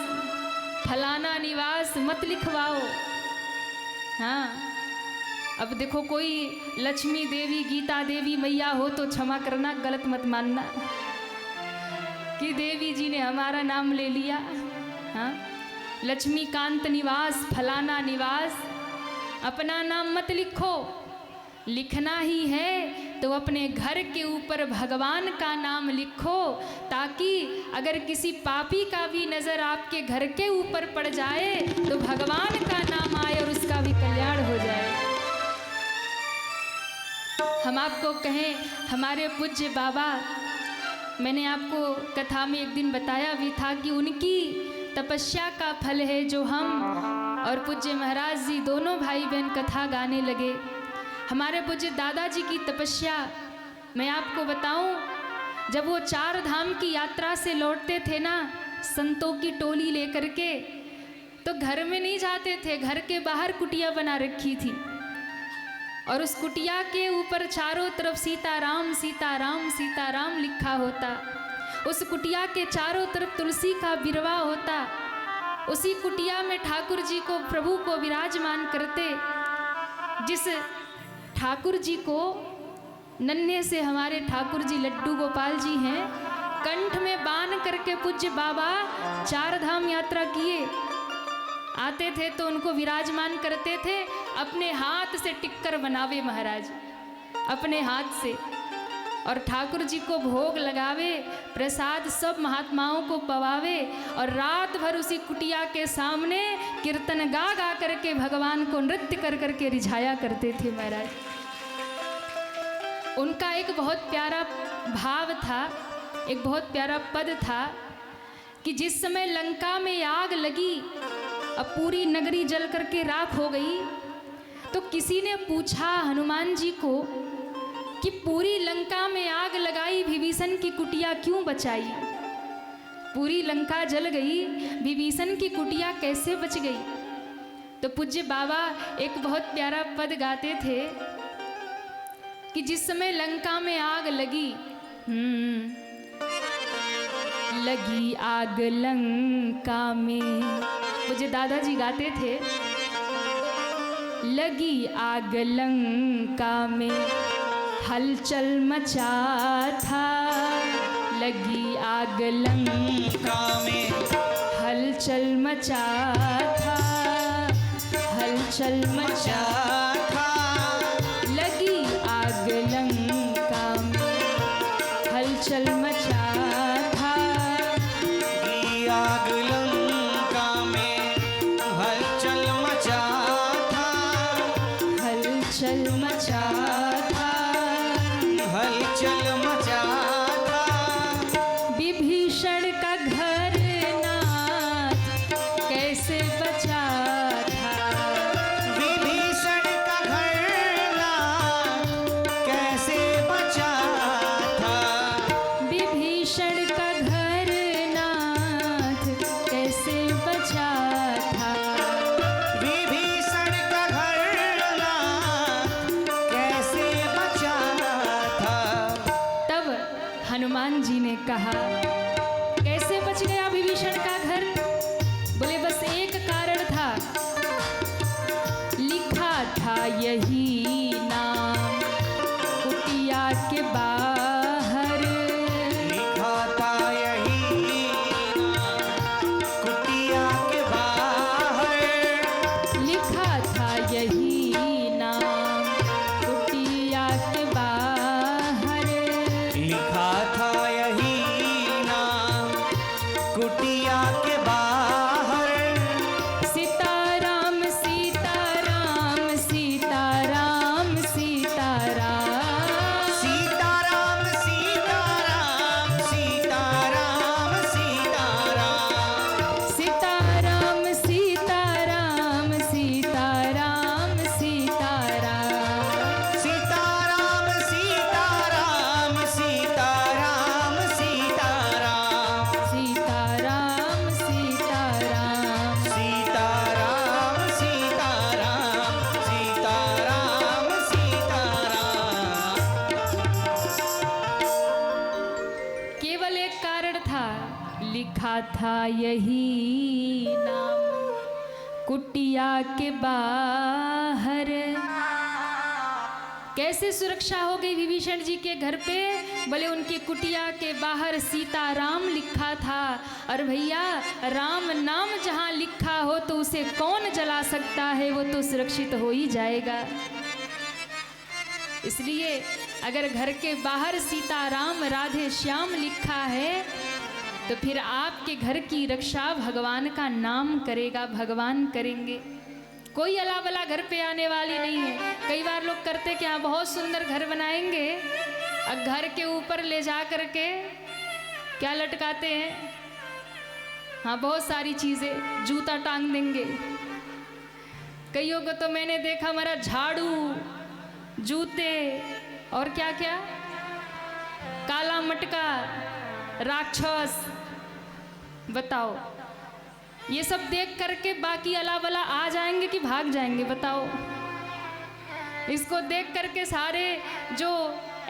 फलाना निवास मत लिखवाओ। हाँ, अब देखो कोई लक्ष्मी देवी, गीता देवी मैया हो तो क्षमा करना, गलत मत मानना कि देवी जी ने हमारा नाम ले लिया। हाँ, लक्ष्मीकांत निवास, फलाना निवास, अपना नाम मत लिखो। लिखना ही है तो अपने घर के ऊपर भगवान का नाम लिखो, ताकि अगर किसी पापी का भी नज़र आपके घर के ऊपर पड़ जाए तो भगवान का नाम आए और उसका भी कल्याण हो जाए। हम आपको कहें, हमारे पूज्य बाबा, मैंने आपको कथा में एक दिन बताया भी था कि उनकी तपस्या का फल है जो हम और पूज्य महाराज जी दोनों भाई बहन कथा गाने लगे। हमारे पूज्य दादाजी की तपस्या मैं आपको बताऊं, जब वो 4 धाम की यात्रा से लौटते थे ना, संतों की टोली लेकर के, तो घर में नहीं जाते थे, घर के बाहर कुटिया बना रखी थी और उस कुटिया के ऊपर चारों तरफ सीताराम सीताराम सीताराम लिखा होता। उस कुटिया के चारों तरफ तुलसी का बिरवा होता। उसी कुटिया में ठाकुर जी को, प्रभु को विराजमान करते। जिस ठाकुर जी को नन्हे से हमारे ठाकुर जी लड्डू गोपाल जी हैं, कंठ में बांध करके पूज्य बाबा 4 धाम यात्रा किए। आते थे तो उनको विराजमान करते थे, अपने हाथ से टिक्कर बनावे महाराज, अपने हाथ से, और ठाकुर जी को भोग लगावे, प्रसाद सब महात्माओं को पवावे, और रात भर उसी कुटिया के सामने कीर्तन गा गा करके भगवान को नृत्य कर करके रिझाया करते थे महाराज। उनका एक बहुत प्यारा भाव था, एक बहुत प्यारा पद था कि जिस समय लंका में आग लगी, अब पूरी नगरी जल करके राख हो गई, तो किसी ने पूछा हनुमान जी को कि पूरी लंका में आग लगाई, विभीषण की कुटिया क्यों बचाई? पूरी लंका जल गई, विभीषण की कुटिया कैसे बच गई? तो पूज्य बाबा एक बहुत प्यारा पद गाते थे कि जिस समय लंका में आग लगी, लगी आग लंका में, मुझे दादाजी गाते थे, लगी आग लंका में हलचल मचा था, लगी आग लंका में हलचल मचा था, हलचल मचा था, लगी आग लंका में हलचल मचा था, लगी आग लंका में हलचल मचा था, हलचल मचा था, हलचल मचा था। विभीषण का घर नाथ कैसे बचा था, विभीषण का घर नाथ कैसे बचा था, विभीषण का घर नाथ कैसे बचा था, विभीषण का घर नाथ कैसे बचा था। तब हनुमान जी ने कहा, कैसे बच गया विभीषण का घर? बोले बस एक कारण था, लिखा था यही नाम कुटिया के बाहर, लिखा था यही नाम कुटिया के बाहर, लिखा था यही नाम कुटिया के बाहर, लिखा था यही नाम कुटिया के बाहर, सीताराम सीताराम सीताराम लिखा था यही नाम कुटिया के बाहर। कैसे सुरक्षा हो गई विभीषण जी के घर पे? बोले उनकी कुटिया के बाहर सीताराम लिखा था। और भैया राम नाम जहाँ लिखा हो तो उसे कौन जला सकता है, वो तो सुरक्षित हो ही जाएगा। इसलिए अगर घर के बाहर सीताराम राधे श्याम लिखा है तो फिर आपके घर की रक्षा भगवान का नाम करेगा, भगवान करेंगे। कोई अला बला घर पे आने वाली नहीं है। कई बार लोग करते क्या, बहुत सुंदर घर बनाएंगे और घर के ऊपर ले जा करके क्या लटकाते हैं? हाँ, बहुत सारी चीज़ें, जूता टांग देंगे। कईयों को तो मैंने देखा हमारा झाड़ू, जूते और क्या क्या, काला मटका, राक्षस। बताओ, ये सब देख करके बाकी अला बला आ जाएंगे कि भाग जाएंगे? बताओ। इसको देख करके सारे जो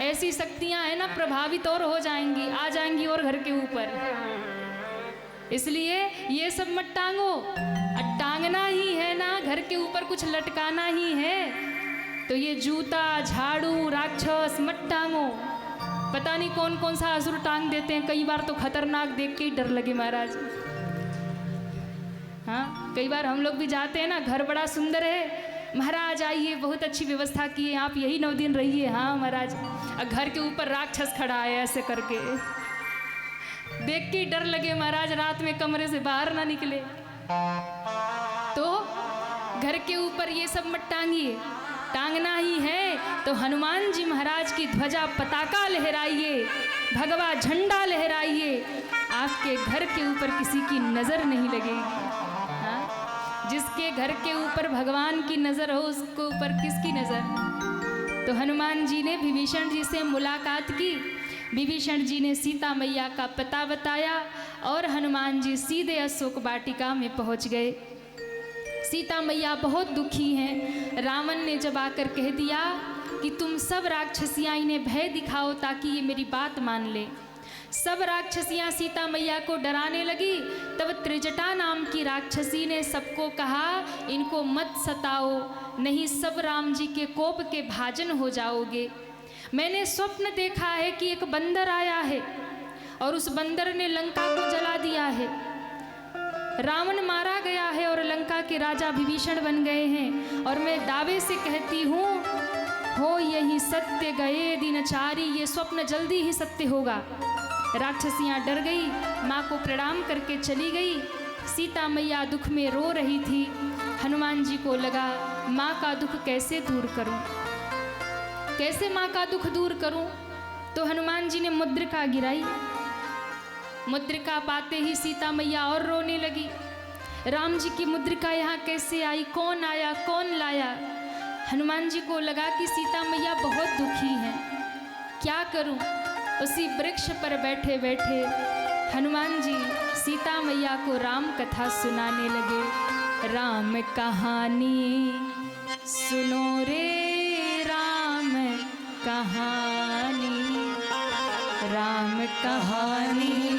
ऐसी शक्तियां हैं ना प्रभावित और हो जाएंगी, आ जाएंगी और घर के ऊपर। इसलिए ये सब मत टांगो। टांगना ही है ना, घर के ऊपर कुछ लटकाना ही है तो ये जूता, झाड़ू, राक्षस मत टांगो। पता नहीं कौन कौन सा असुर टांग देते हैं। कई बार तो खतरनाक देख के ही डर लगे महाराज। हाँ, कई बार हम लोग भी जाते हैं ना, घर बड़ा सुंदर है, महाराज आइए, बहुत अच्छी व्यवस्था की है, आप यही 9 दिन रहिए। हाँ महाराज, और घर के ऊपर राक्षस खड़ा है ऐसे करके, देख के डर लगे महाराज, रात में कमरे से बाहर ना निकले। तो घर के ऊपर ये सब मत टांगिए। टांगना ही है तो हनुमान जी महाराज की ध्वजा पताका लहराइए, भगवा झंडा लहराइए। आपके घर के ऊपर किसी की नजर नहीं लगेगी। हाँ? जिसके घर के ऊपर भगवान की नजर हो उसको ऊपर किसकी नजर? तो हनुमान जी ने विभीषण जी से मुलाकात की। विभीषण जी ने सीता मैया का पता बताया और हनुमान जी सीधे अशोक वाटिका में पहुंच गए। सीता मैया बहुत दुखी हैं। रावण ने जब आकर कह दिया कि तुम सब राक्षसियाँ इन्हें भय दिखाओ ताकि ये मेरी बात मान ले। सब राक्षसियाँ सीता मैया को डराने लगी। तब त्रिजटा नाम की राक्षसी ने सबको कहा, इनको मत सताओ, नहीं सब राम जी के कोप के भाजन हो जाओगे। मैंने स्वप्न देखा है कि एक बंदर आया है और उस बंदर ने लंका को जला दिया है। रावण मारा गया है और लंका के राजा विभीषण बन गए हैं। और मैं दावे से कहती हूँ, हो यही सत्य गए दिनचारी, ये स्वप्न जल्दी ही सत्य होगा। राक्षसियाँ डर गई, माँ को प्रणाम करके चली गई। सीता मैया दुख में रो रही थी। हनुमान जी को लगा माँ का दुख कैसे दूर करूं, कैसे माँ का दुख दूर करूं। तो हनुमान जी ने मुद्रिका गिराई। मुद्रिका पाते ही सीता मैया और रोने लगी। राम जी की मुद्रिका यहाँ कैसे आई, कौन आया, कौन लाया? हनुमान जी को लगा कि सीता मैया बहुत दुखी हैं, क्या करूं। उसी वृक्ष पर बैठे बैठे हनुमान जी सीता मैया को राम कथा सुनाने लगे। राम कहानी सुनो रे राम कहानी, राम कहानी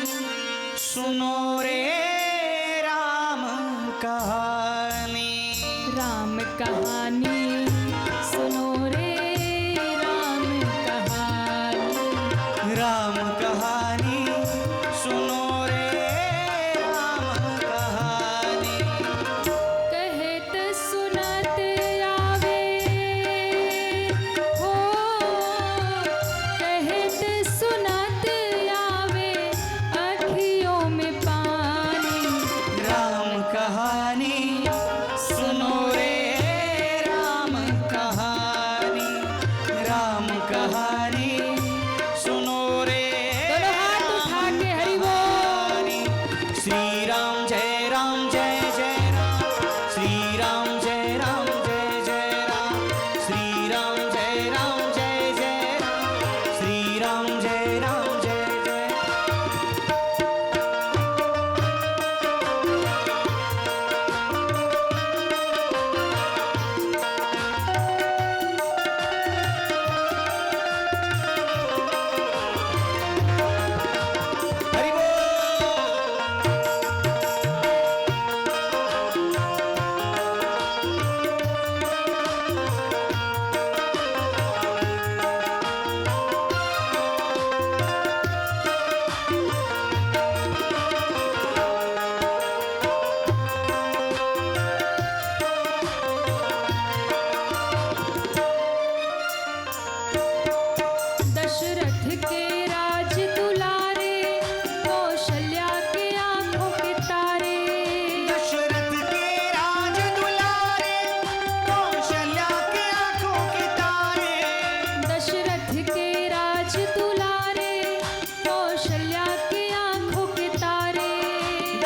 सुनो रे राम कहानी, राम कहानी सुनो रे राम कहानी, राम कहानी सुनो रे राम कहानी। कहत सुनत आवे हो, कहत सुनत आवे अखियों में पानी।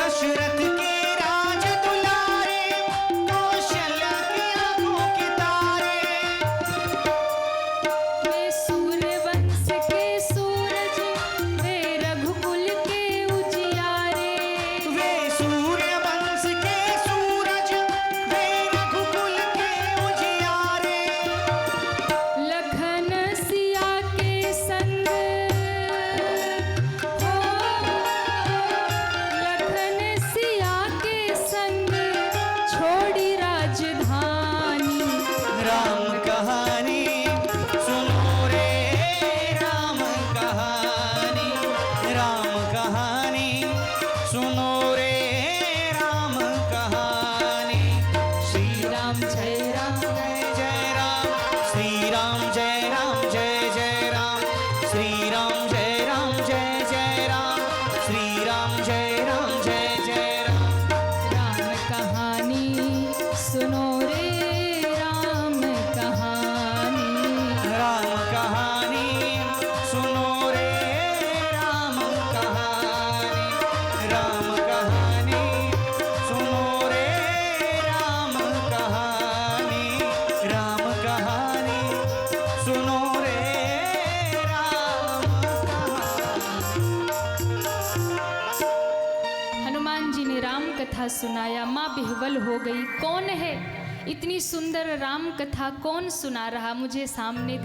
दशरथ के राज दुलारे, कौशल्या की आंखों के तारे। वे सूर्यवंश के सूरज, वे रघुकुल के उजियारे। वे सूर्यवंश के सूरज, वे रघुकुल के उजियारे। लखन सिया के संग हो, लखन सिया के संग छोड़ी राजधानी। राम कहानी सुनो रे, राम कहानी, राम कहानी सुनो रे, राम कहानी। श्री राम जय राम, जय जय राम, श्री राम जय राम, जय जय राम, श्री राम जय राम, जय जय राम, श्री राम जय राम, जय जय राम। राम कहानी सुनो रे, राम कहानी। राम कहानी सुनो रे, राम कहानी, राम कहानी सुनो रे, राम कहानी, राम कहानी सुनो रे, राम कहानी। हनुमान जी ने राम कथा सुनाया, माँ बिहवल हो गई। कौन है इतनी सुंदर राम कथा, कौन सुना रहा, मुझे सामने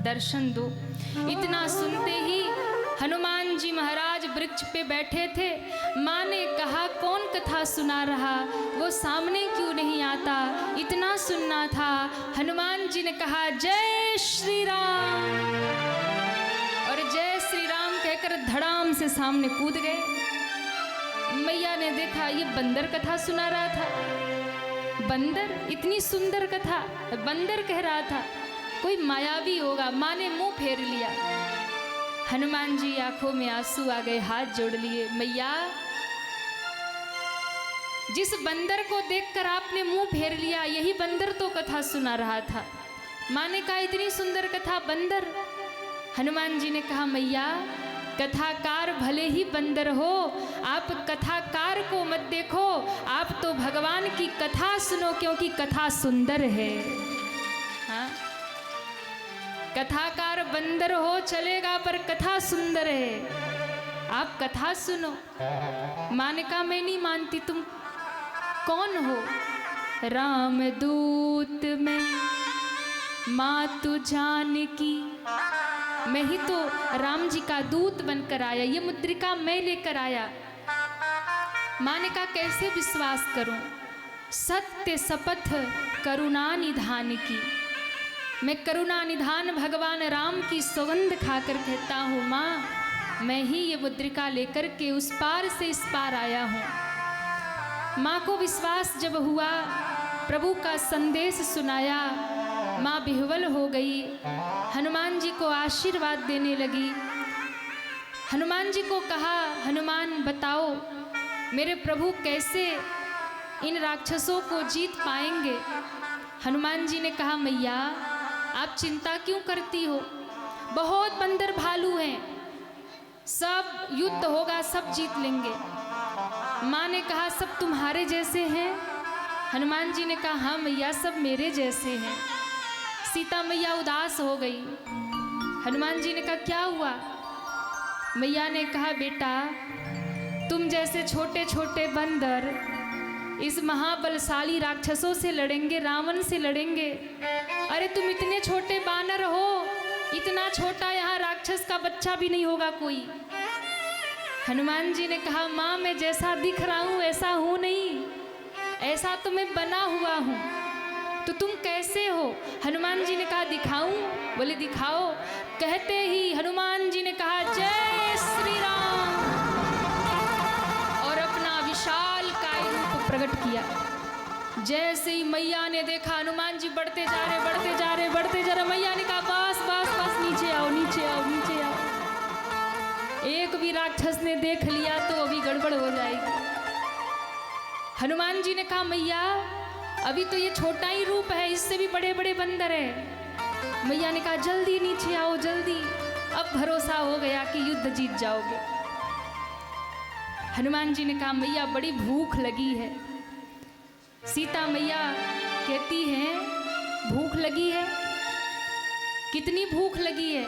दर्शन दो। इतना सुनते ही हनुमान जी महाराज वृक्ष पे बैठे थे। माँ ने कहा कौन कथा सुना रहा, वो सामने क्यों नहीं आता, इतना सुनना था। हनुमान जी ने कहा जय श्री राम, और जय श्री राम कहकर धड़ाम से सामने कूद गए। मैया ने देखा ये बंदर कथा सुना रहा था। बंदर, इतनी सुंदर कथा, बंदर कह रहा था, कोई मायावी होगा। माँ ने मुंह फेर लिया। हनुमान जी आंखों में आंसू आ गए, हाथ जोड़ लिए। मैया, जिस बंदर को देखकर आपने मुंह फेर लिया, यही बंदर तो कथा सुना रहा था। माँ ने कहा इतनी सुंदर कथा, बंदर। हनुमान जी ने कहा मैया, कथाकार भले ही बंदर हो, आप कथाकार को मत देखो, आप तो भगवान की कथा सुनो, क्योंकि कथा सुंदर है। हाँ, कथाकार बंदर हो चलेगा, पर कथा सुंदर है, आप कथा सुनो। माँ ने कहा मैं नहीं मानती, तुम कौन हो? राम दूत में मातु जानकी, मैं ही तो राम जी का दूत बनकर आया, ये मुद्रिका मैं लेकर आया। माँ ने कहा कैसे विश्वास करूं, सत्य शपथ करुणा निधान की, मैं करुणा निधान भगवान राम की सौगंध खाकर कहता हूँ माँ, मैं ही ये मुद्रिका लेकर के उस पार से इस पार आया हूँ। माँ को विश्वास जब हुआ, प्रभु का संदेश सुनाया, माँ बिहवल हो गई। हनुमान जी को आशीर्वाद देने लगी। हनुमान जी को कहा हनुमान बताओ मेरे प्रभु कैसे इन राक्षसों को जीत पाएंगे। हनुमान जी ने कहा मैया आप चिंता क्यों करती हो, बहुत बंदर भालू हैं, सब युद्ध होगा, सब जीत लेंगे। माँ ने कहा सब तुम्हारे जैसे हैं? हनुमान जी ने कहा हाँ मैया सब मेरे जैसे हैं। सीता मैया उदास हो गई। हनुमान जी ने कहा क्या हुआ? मैया ने कहा बेटा तुम जैसे छोटे छोटे बंदर इस महाबलशाली राक्षसों से लड़ेंगे, रावण से लड़ेंगे। अरे तुम इतने छोटे बानर हो, इतना छोटा यहाँ राक्षस का बच्चा भी नहीं होगा कोई। हनुमान जी ने कहा माँ मैं जैसा दिख रहा हूँ ऐसा हूँ नहीं, ऐसा तो मैं बना हुआ हूँ, तो तुम कैसे हो? हनुमान जी ने कहा दिखाऊं? बोले दिखाओ। कहते ही हनुमान जी ने कहा जय श्री राम, और अपना विशाल काय रूप प्रकट किया। जैसे ही मैया ने देखा हनुमान जी बढ़ते जा रहे, बढ़ते जा रहे, बढ़ते जा रहे, मैया ने कहा बस बस बस नीचे आओ, नीचे आओ, नीचे आओ। एक भी राक्षस ने देख लिया तो अभी गड़बड़ हो जाएगी। हनुमान जी ने कहा मैया अभी तो ये छोटा ही रूप है, इससे भी बड़े बड़े बंदर है। मैया ने कहा जल्दी नीचे आओ जल्दी, अब भरोसा हो गया कि युद्ध जीत जाओगे। हनुमान जी ने कहा मैया बड़ी भूख लगी है। सीता मैया कहती हैं भूख लगी है, कितनी भूख लगी है?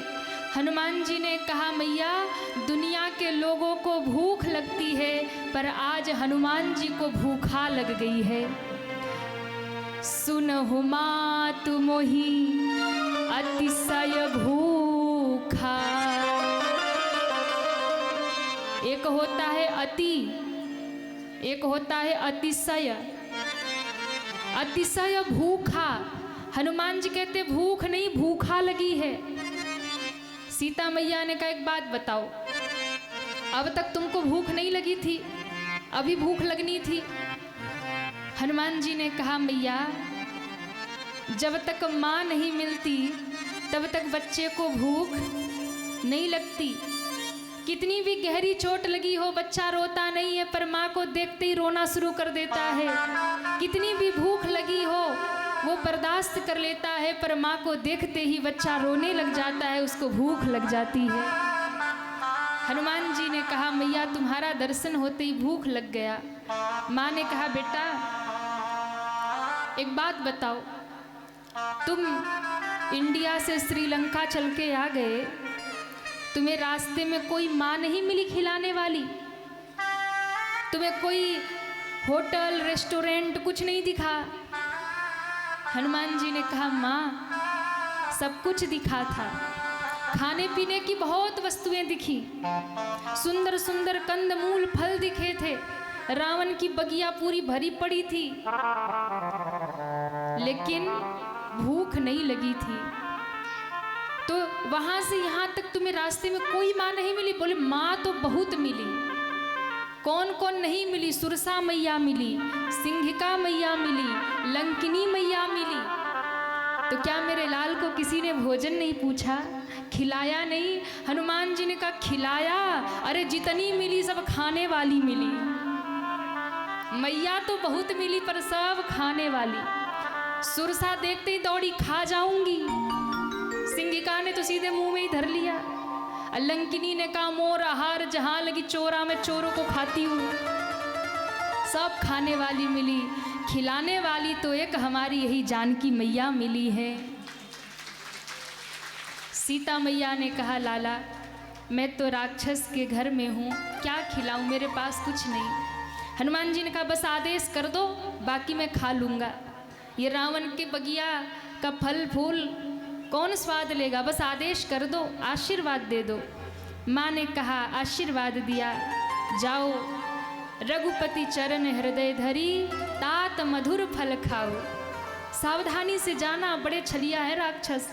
हनुमान जी ने कहा मैया दुनिया के लोगों को भूख लगती है पर आज हनुमान जी को भूखा लग गई है। सुनहु मात मोहि अतिशय भूखा। एक होता है अति, एक होता है अतिशय। अतिशय भूखा, हनुमान जी कहते भूख नहीं भूखा लगी है। सीता मैया ने कहा एक बात बताओ, अब तक तुमको भूख नहीं लगी थी, अभी भूख लगनी थी। हनुमान जी ने कहा मैया जब तक माँ नहीं मिलती तब तक बच्चे को भूख नहीं लगती। कितनी भी गहरी चोट लगी हो बच्चा रोता नहीं है पर माँ को देखते ही रोना शुरू कर देता है। कितनी भी भूख लगी हो वो बर्दाश्त कर लेता है पर माँ को देखते ही बच्चा रोने लग जाता है, उसको भूख लग जाती है। हनुमान जी ने कहा मैया तुम्हारा दर्शन होते ही भूख लग गया। माँ ने कहा बेटा एक बात बताओ, तुम इंडिया से श्रीलंका चल के आ गए, तुम्हें रास्ते में कोई माँ नहीं मिली खिलाने वाली? तुम्हें कोई होटल रेस्टोरेंट कुछ नहीं दिखा? हनुमान जी ने कहा माँ सब कुछ दिखा था, खाने पीने की बहुत वस्तुएं दिखी, सुंदर सुंदर कंदमूल फल दिखे थे, रावण की बगिया पूरी भरी पड़ी थी, लेकिन भूख नहीं लगी थी। तो वहां से यहाँ तक तुम्हें रास्ते में कोई माँ नहीं मिली? बोले माँ तो बहुत मिली। कौन कौन नहीं मिली? सुरसा मैया मिली, सिंहिका मैया मिली, लंकिनी मैया मिली। तो क्या मेरे लाल को किसी ने भोजन नहीं पूछा, खिलाया नहीं? हनुमान जी ने कहा खिलाया, अरे जितनी मिली सब खाने वाली मिली। मैया तो बहुत मिली पर सब खाने वाली। सुरसा देखते ही दौड़ी खा जाऊंगी, सिंहिका ने तो सीधे मुंह में ही धर लिया। लंकिनी ने कहा मोर आहार जहां लगी चोरा में चोरों को खाती हूँ। सब खाने वाली मिली, खिलाने वाली तो एक हमारी यही जानकी मैया मिली है। सीता मैया ने कहा लाला मैं तो राक्षस के घर में हूँ, क्या खिलाऊं, मेरे पास कुछ नहीं। हनुमान जी ने कहा बस आदेश कर दो बाकी मैं खा लूँगा। ये रावण के बगिया का फल फूल कौन स्वाद लेगा, बस आदेश कर दो, आशीर्वाद दे दो। माँ ने कहा आशीर्वाद दिया, जाओ रघुपति चरण हृदय धरी तात मधुर फल खाओ। सावधानी से जाना, बड़े छलिया है राक्षस।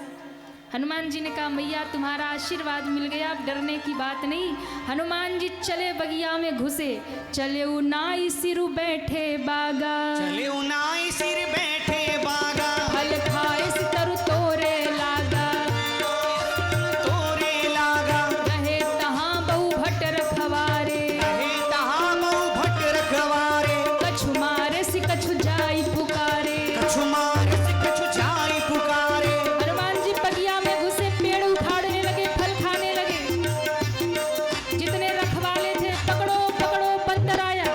हनुमान जी ने कहा मैया तुम्हारा आशीर्वाद मिल गया, अब डरने की बात नहीं। हनुमान जी चले बगिया में घुसे, चले उनाई सिर बैठे बागा, चले उनाई सिर बैठे बागा, फल खाए सितरु तोरे लागा, तोरे लागा, रहे तहाँ बहु भट रखवारे, रहे तहाँ बहु भट रखवारे, कछु मारे सि कछु जाई पुकारे, कछु मारे सि कछु जाई पुकारे। हनुमान जी बगिया में घुसे, पेड़ उखाड़ने लगे, फल खाने लगे। जितने रखवाले थे पकड़ो पकड़ो, बंदर आया।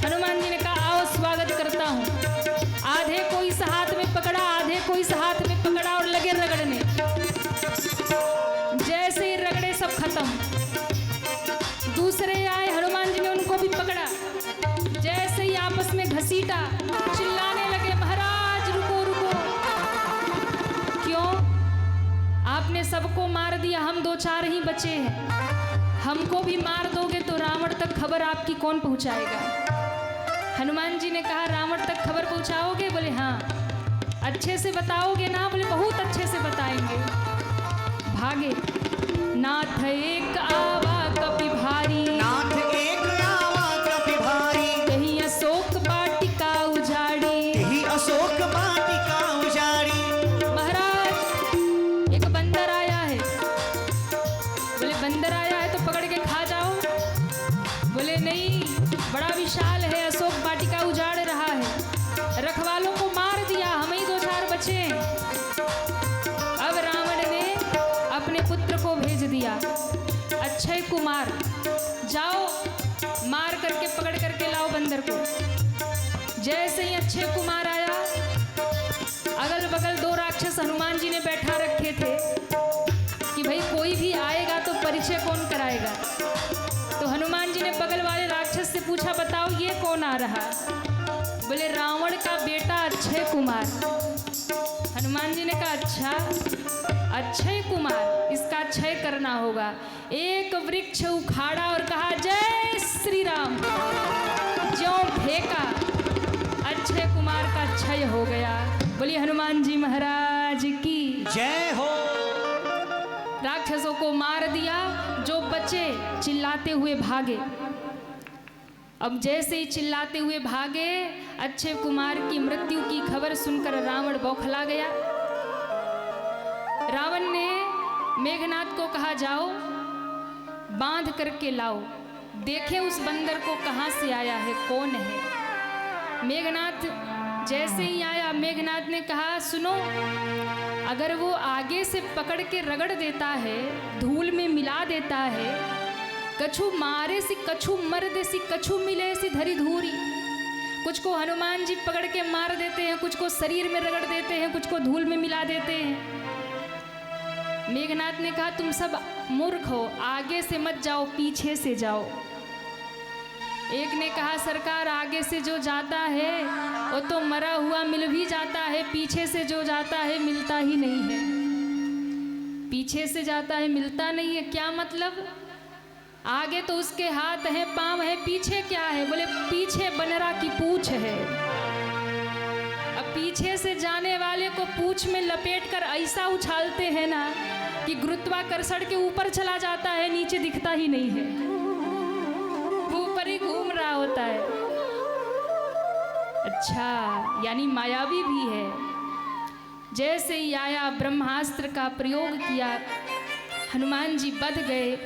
हनुमान जी ने कहा आओ स्वागत करता हूँ। आधे को इस हाथ में पकड़ा, आधे को इस हाथ में पकड़ा और लगे रगड़ने। जैसे ही रगड़े सब खत्म। दूसरे आए, हनुमान जी ने उनको भी पकड़ा, जैसे ही आपस में घसीटा, चिल्लाने लगे महाराज रुको रुको, क्यों आपने सबको मार दिया, हम दो चार ही बचे हैं, हमको भी मार दोगे तो रावण तक खबर आपकी कौन पहुंचाएगा? हनुमान जी ने कहा रावण तक खबर पहुंचाओगे? बोले हाँ। अच्छे से बताओगे ना? बोले बहुत अच्छे से बताएंगे। भागे। नाथ एक आवा कपि भारी, नाथ एक आवा कपि भारी, कहीं अशोक वाटिका उजाड़ी, यही अशोक वाटिका उजाड़ी। महाराज एक बंदर आया है। बोले बंदर आया है तो पकड़ के खा जाओ? बोले नहीं, बड़ा विशाल है, अशोक वाटिका उजाड़ रहा है, रखवालों को मार दिया, हम ही दो चार बचे। अब रावण ने अपने पुत्र को भेज दिया, अक्षय कुमार, जैसे ही अक्षय कुमार आया, अगल बगल 2 राक्षस हनुमान जी ने बैठा रखे थे कि भाई कोई भी आएगा तो परिचय कौन कराएगा। तो हनुमान जी ने बगल वाले राक्षस से पूछा, बताओ ये कौन आ रहा। बोले रावण का बेटा अक्षय कुमार। हनुमान जी ने कहा अच्छा, अक्षय कुमार, इसका क्षय करना होगा। एक वृक्ष उखाड़ा और कहा जय श्री राम। ज्यों फेंका, अक्षय कुमार का क्षय हो गया। बोलिए हनुमान जी महाराज की जय हो। राक्षसों को मार दिया, जो बचे चिल्लाते हुए भागे। अब जैसे ही चिल्लाते हुए भागे, अक्षय कुमार की मृत्यु की खबर सुनकर रावण बौखला गया। रावण ने मेघनाथ को कहा जाओ बांध करके लाओ, देखें उस बंदर को कहाँ से आया है, कौन है। मेघनाथ जैसे ही आया, मेघनाथ ने कहा सुनो, अगर वो आगे से पकड़ के रगड़ देता है, धूल में मिला देता है, कछु मारे सी कछु मर दे सी कछु मिले सी धरी धूरी। कुछ को हनुमान जी पकड़ के मार देते हैं, कुछ को शरीर में रगड़ देते हैं, कुछ को धूल में मिला देते हैं। मेघनाथ ने कहा तुम सब मूर्ख हो, आगे से मत जाओ, पीछे से जाओ। एक ने कहा सरकार आगे से जो जाता है वो तो मरा हुआ मिल भी जाता है, पीछे से जो जाता है मिलता ही नहीं है। पीछे से जाता है मिलता नहीं है, क्या मतलब? आगे तो उसके हाथ हैं, पांव है, पीछे क्या है? बोले पीछे बनरा की पूंछ है। अब पीछे से जाने वाले को पूंछ में लपेट कर ऐसा उछालते हैं ना कि गुरुत्वाकर्षण के ऊपर चला जाता है, नीचे दिखता ही नहीं है, वो ऊपर ही घूम रहा होता है। अच्छा, यानी मायावी भी है। जैसे ही आया, ब्रह्मास्त्र का प्रयोग किया, हनुमान जी बध गए।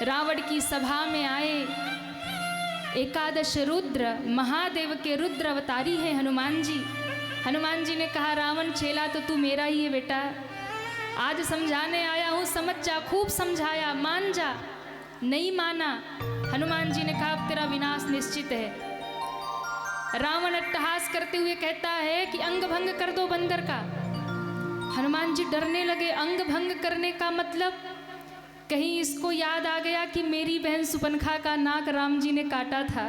रावण की सभा में आए, एकादश रुद्र, महादेव के रुद्र अवतारी हैं हनुमान जी। हनुमान जी ने कहा रावण चेला तो तू मेरा ही है बेटा, आज समझाने आया हूँ, समझ जा। खूब समझाया, मान जा, नहीं माना। हनुमान जी ने कहा अब तेरा विनाश निश्चित है। रावण अट्टहास करते हुए कहता है कि अंग भंग कर दो बंदर का। हनुमान जी डरने लगे, अंग भंग करने का मतलब? कहीं इसको याद आ गया कि मेरी बहन सुपनखा का नाक राम जी ने काटा था,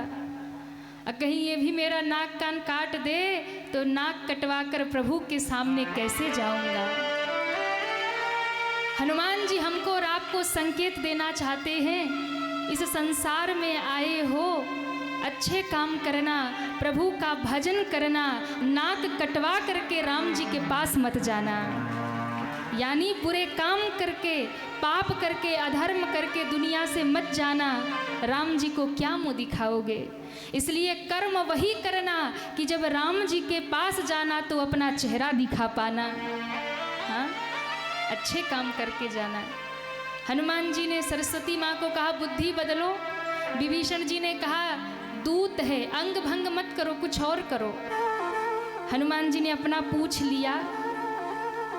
और कहीं ये भी मेरा नाक कान काट दे तो नाक कटवा कर प्रभु के सामने कैसे जाऊंगा। हनुमान जी हमको और आपको संकेत देना चाहते हैं, इस संसार में आए हो, अच्छे काम करना, प्रभु का भजन करना, नाक कटवा करके राम जी के पास मत जाना। यानी बुरे काम करके, पाप करके, अधर्म करके दुनिया से मत जाना, राम जी को क्या मुँह दिखाओगे। इसलिए कर्म वही करना कि जब राम जी के पास जाना तो अपना चेहरा दिखा पाना। हाँ, अच्छे काम करके जाना। हनुमान जी ने सरस्वती माँ को कहा बुद्धि बदलो। विभीषण जी ने कहा दूत है, अंग भंग मत करो, कुछ और करो। हनुमान जी ने अपना पूछ लिया,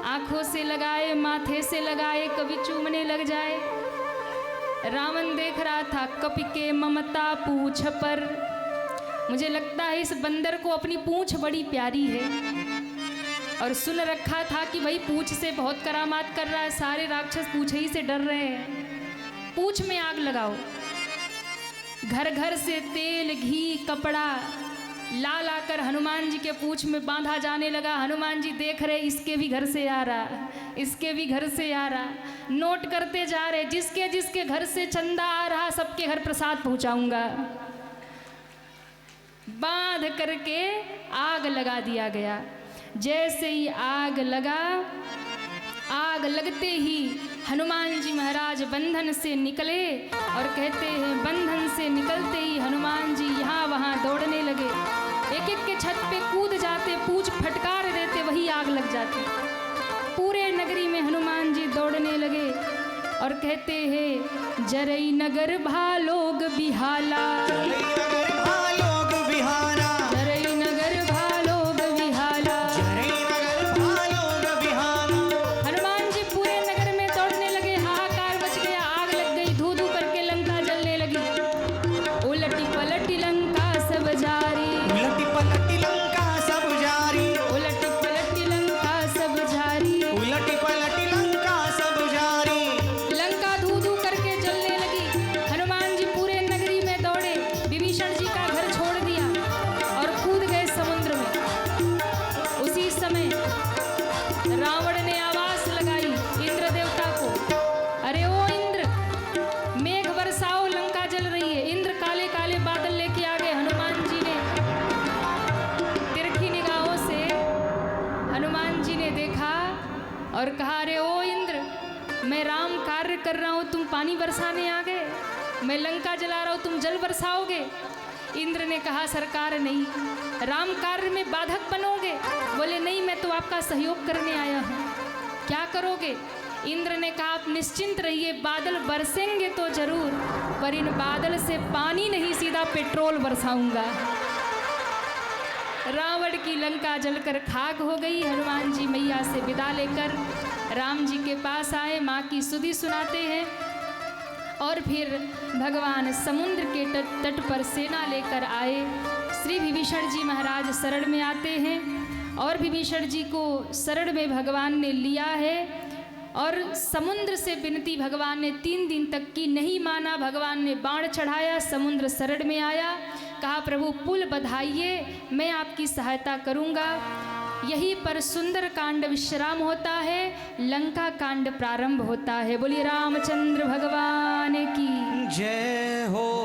आंखों से लगाए, माथे से लगाए, कभी चूमने लग जाए। रावण देख रहा था, कपि के ममता पूछ पर। मुझे लगता है इस बंदर को अपनी पूंछ बड़ी प्यारी है, और सुन रखा था कि भाई पूंछ से बहुत करामात कर रहा है, सारे राक्षस पूंछ ही से डर रहे हैं। पूंछ में आग लगाओ। घर घर से तेल, घी, कपड़ा ला ला कर हनुमान जी के पूंछ में बांधा जाने लगा। हनुमान जी देख रहे, इसके भी घर से आ रहा, इसके भी घर से आ रहा। नोट करते जा रहे, जिसके जिसके घर से चंदा आ रहा सबके घर प्रसाद पहुंचाऊंगा। बांध करके आग लगा दिया गया। जैसे ही आग लगा, आग लगते ही हनुमान जी महाराज बंधन से निकले, और कहते हैं बंधन से निकलते ही हनुमान जी यहाँ वहाँ दौड़ने लगे। एक एक के छत पे कूद जाते, पूंछ फटकार देते, वही आग लग जाती। पूरे नगरी में हनुमान जी दौड़ने लगे और कहते हैं जरई नगर भालोग बिहाला, जरई नगर भालोग बिहारा, जरई नगर भालोग बिहाला, जरई नगर भालोग बिहारा। हनुमान जी पूरे नगर में दौड़ने लगे। हाहाकार मच गया, आग लग गई, धू धू करके लंका जलने लगी। उलटी पलटी लंका सब जारी, उलटी और कहा, अरे ओ इंद्र, मैं राम कार्य कर रहा हूँ, तुम पानी बरसाने आ गए। मैं लंका जला रहा हूँ, तुम जल बरसाओगे। इंद्र ने कहा, सरकार नहीं, राम कार्य में बाधक बनोगे? बोले नहीं, मैं तो आपका सहयोग करने आया हूँ। क्या करोगे? इंद्र ने कहा, आप निश्चिंत रहिए, बादल बरसेंगे तो जरूर, पर इन बादल से पानी नहीं, सीधा पेट्रोल बरसाऊंगा। रावण की लंका जलकर खाक हो गई। हनुमान जी मैया से विदा लेकर राम जी के पास आए, माँ की सुधि सुनाते हैं और फिर भगवान समुद्र के तट पर सेना लेकर आए। श्री विभीषण जी महाराज शरण में आते हैं और विभीषण जी को शरण में भगवान ने लिया है और समुद्र से विनती भगवान ने 3 दिन तक की, नहीं माना। भगवान ने बाण चढ़ाया, समुद्र शरण में आया, कहा, प्रभु पुल बधाइए, मैं आपकी सहायता करूंगा। यहीं पर सुंदर कांड विश्राम होता है, लंका कांड प्रारंभ होता है। बोलिए रामचंद्र भगवान की जय हो।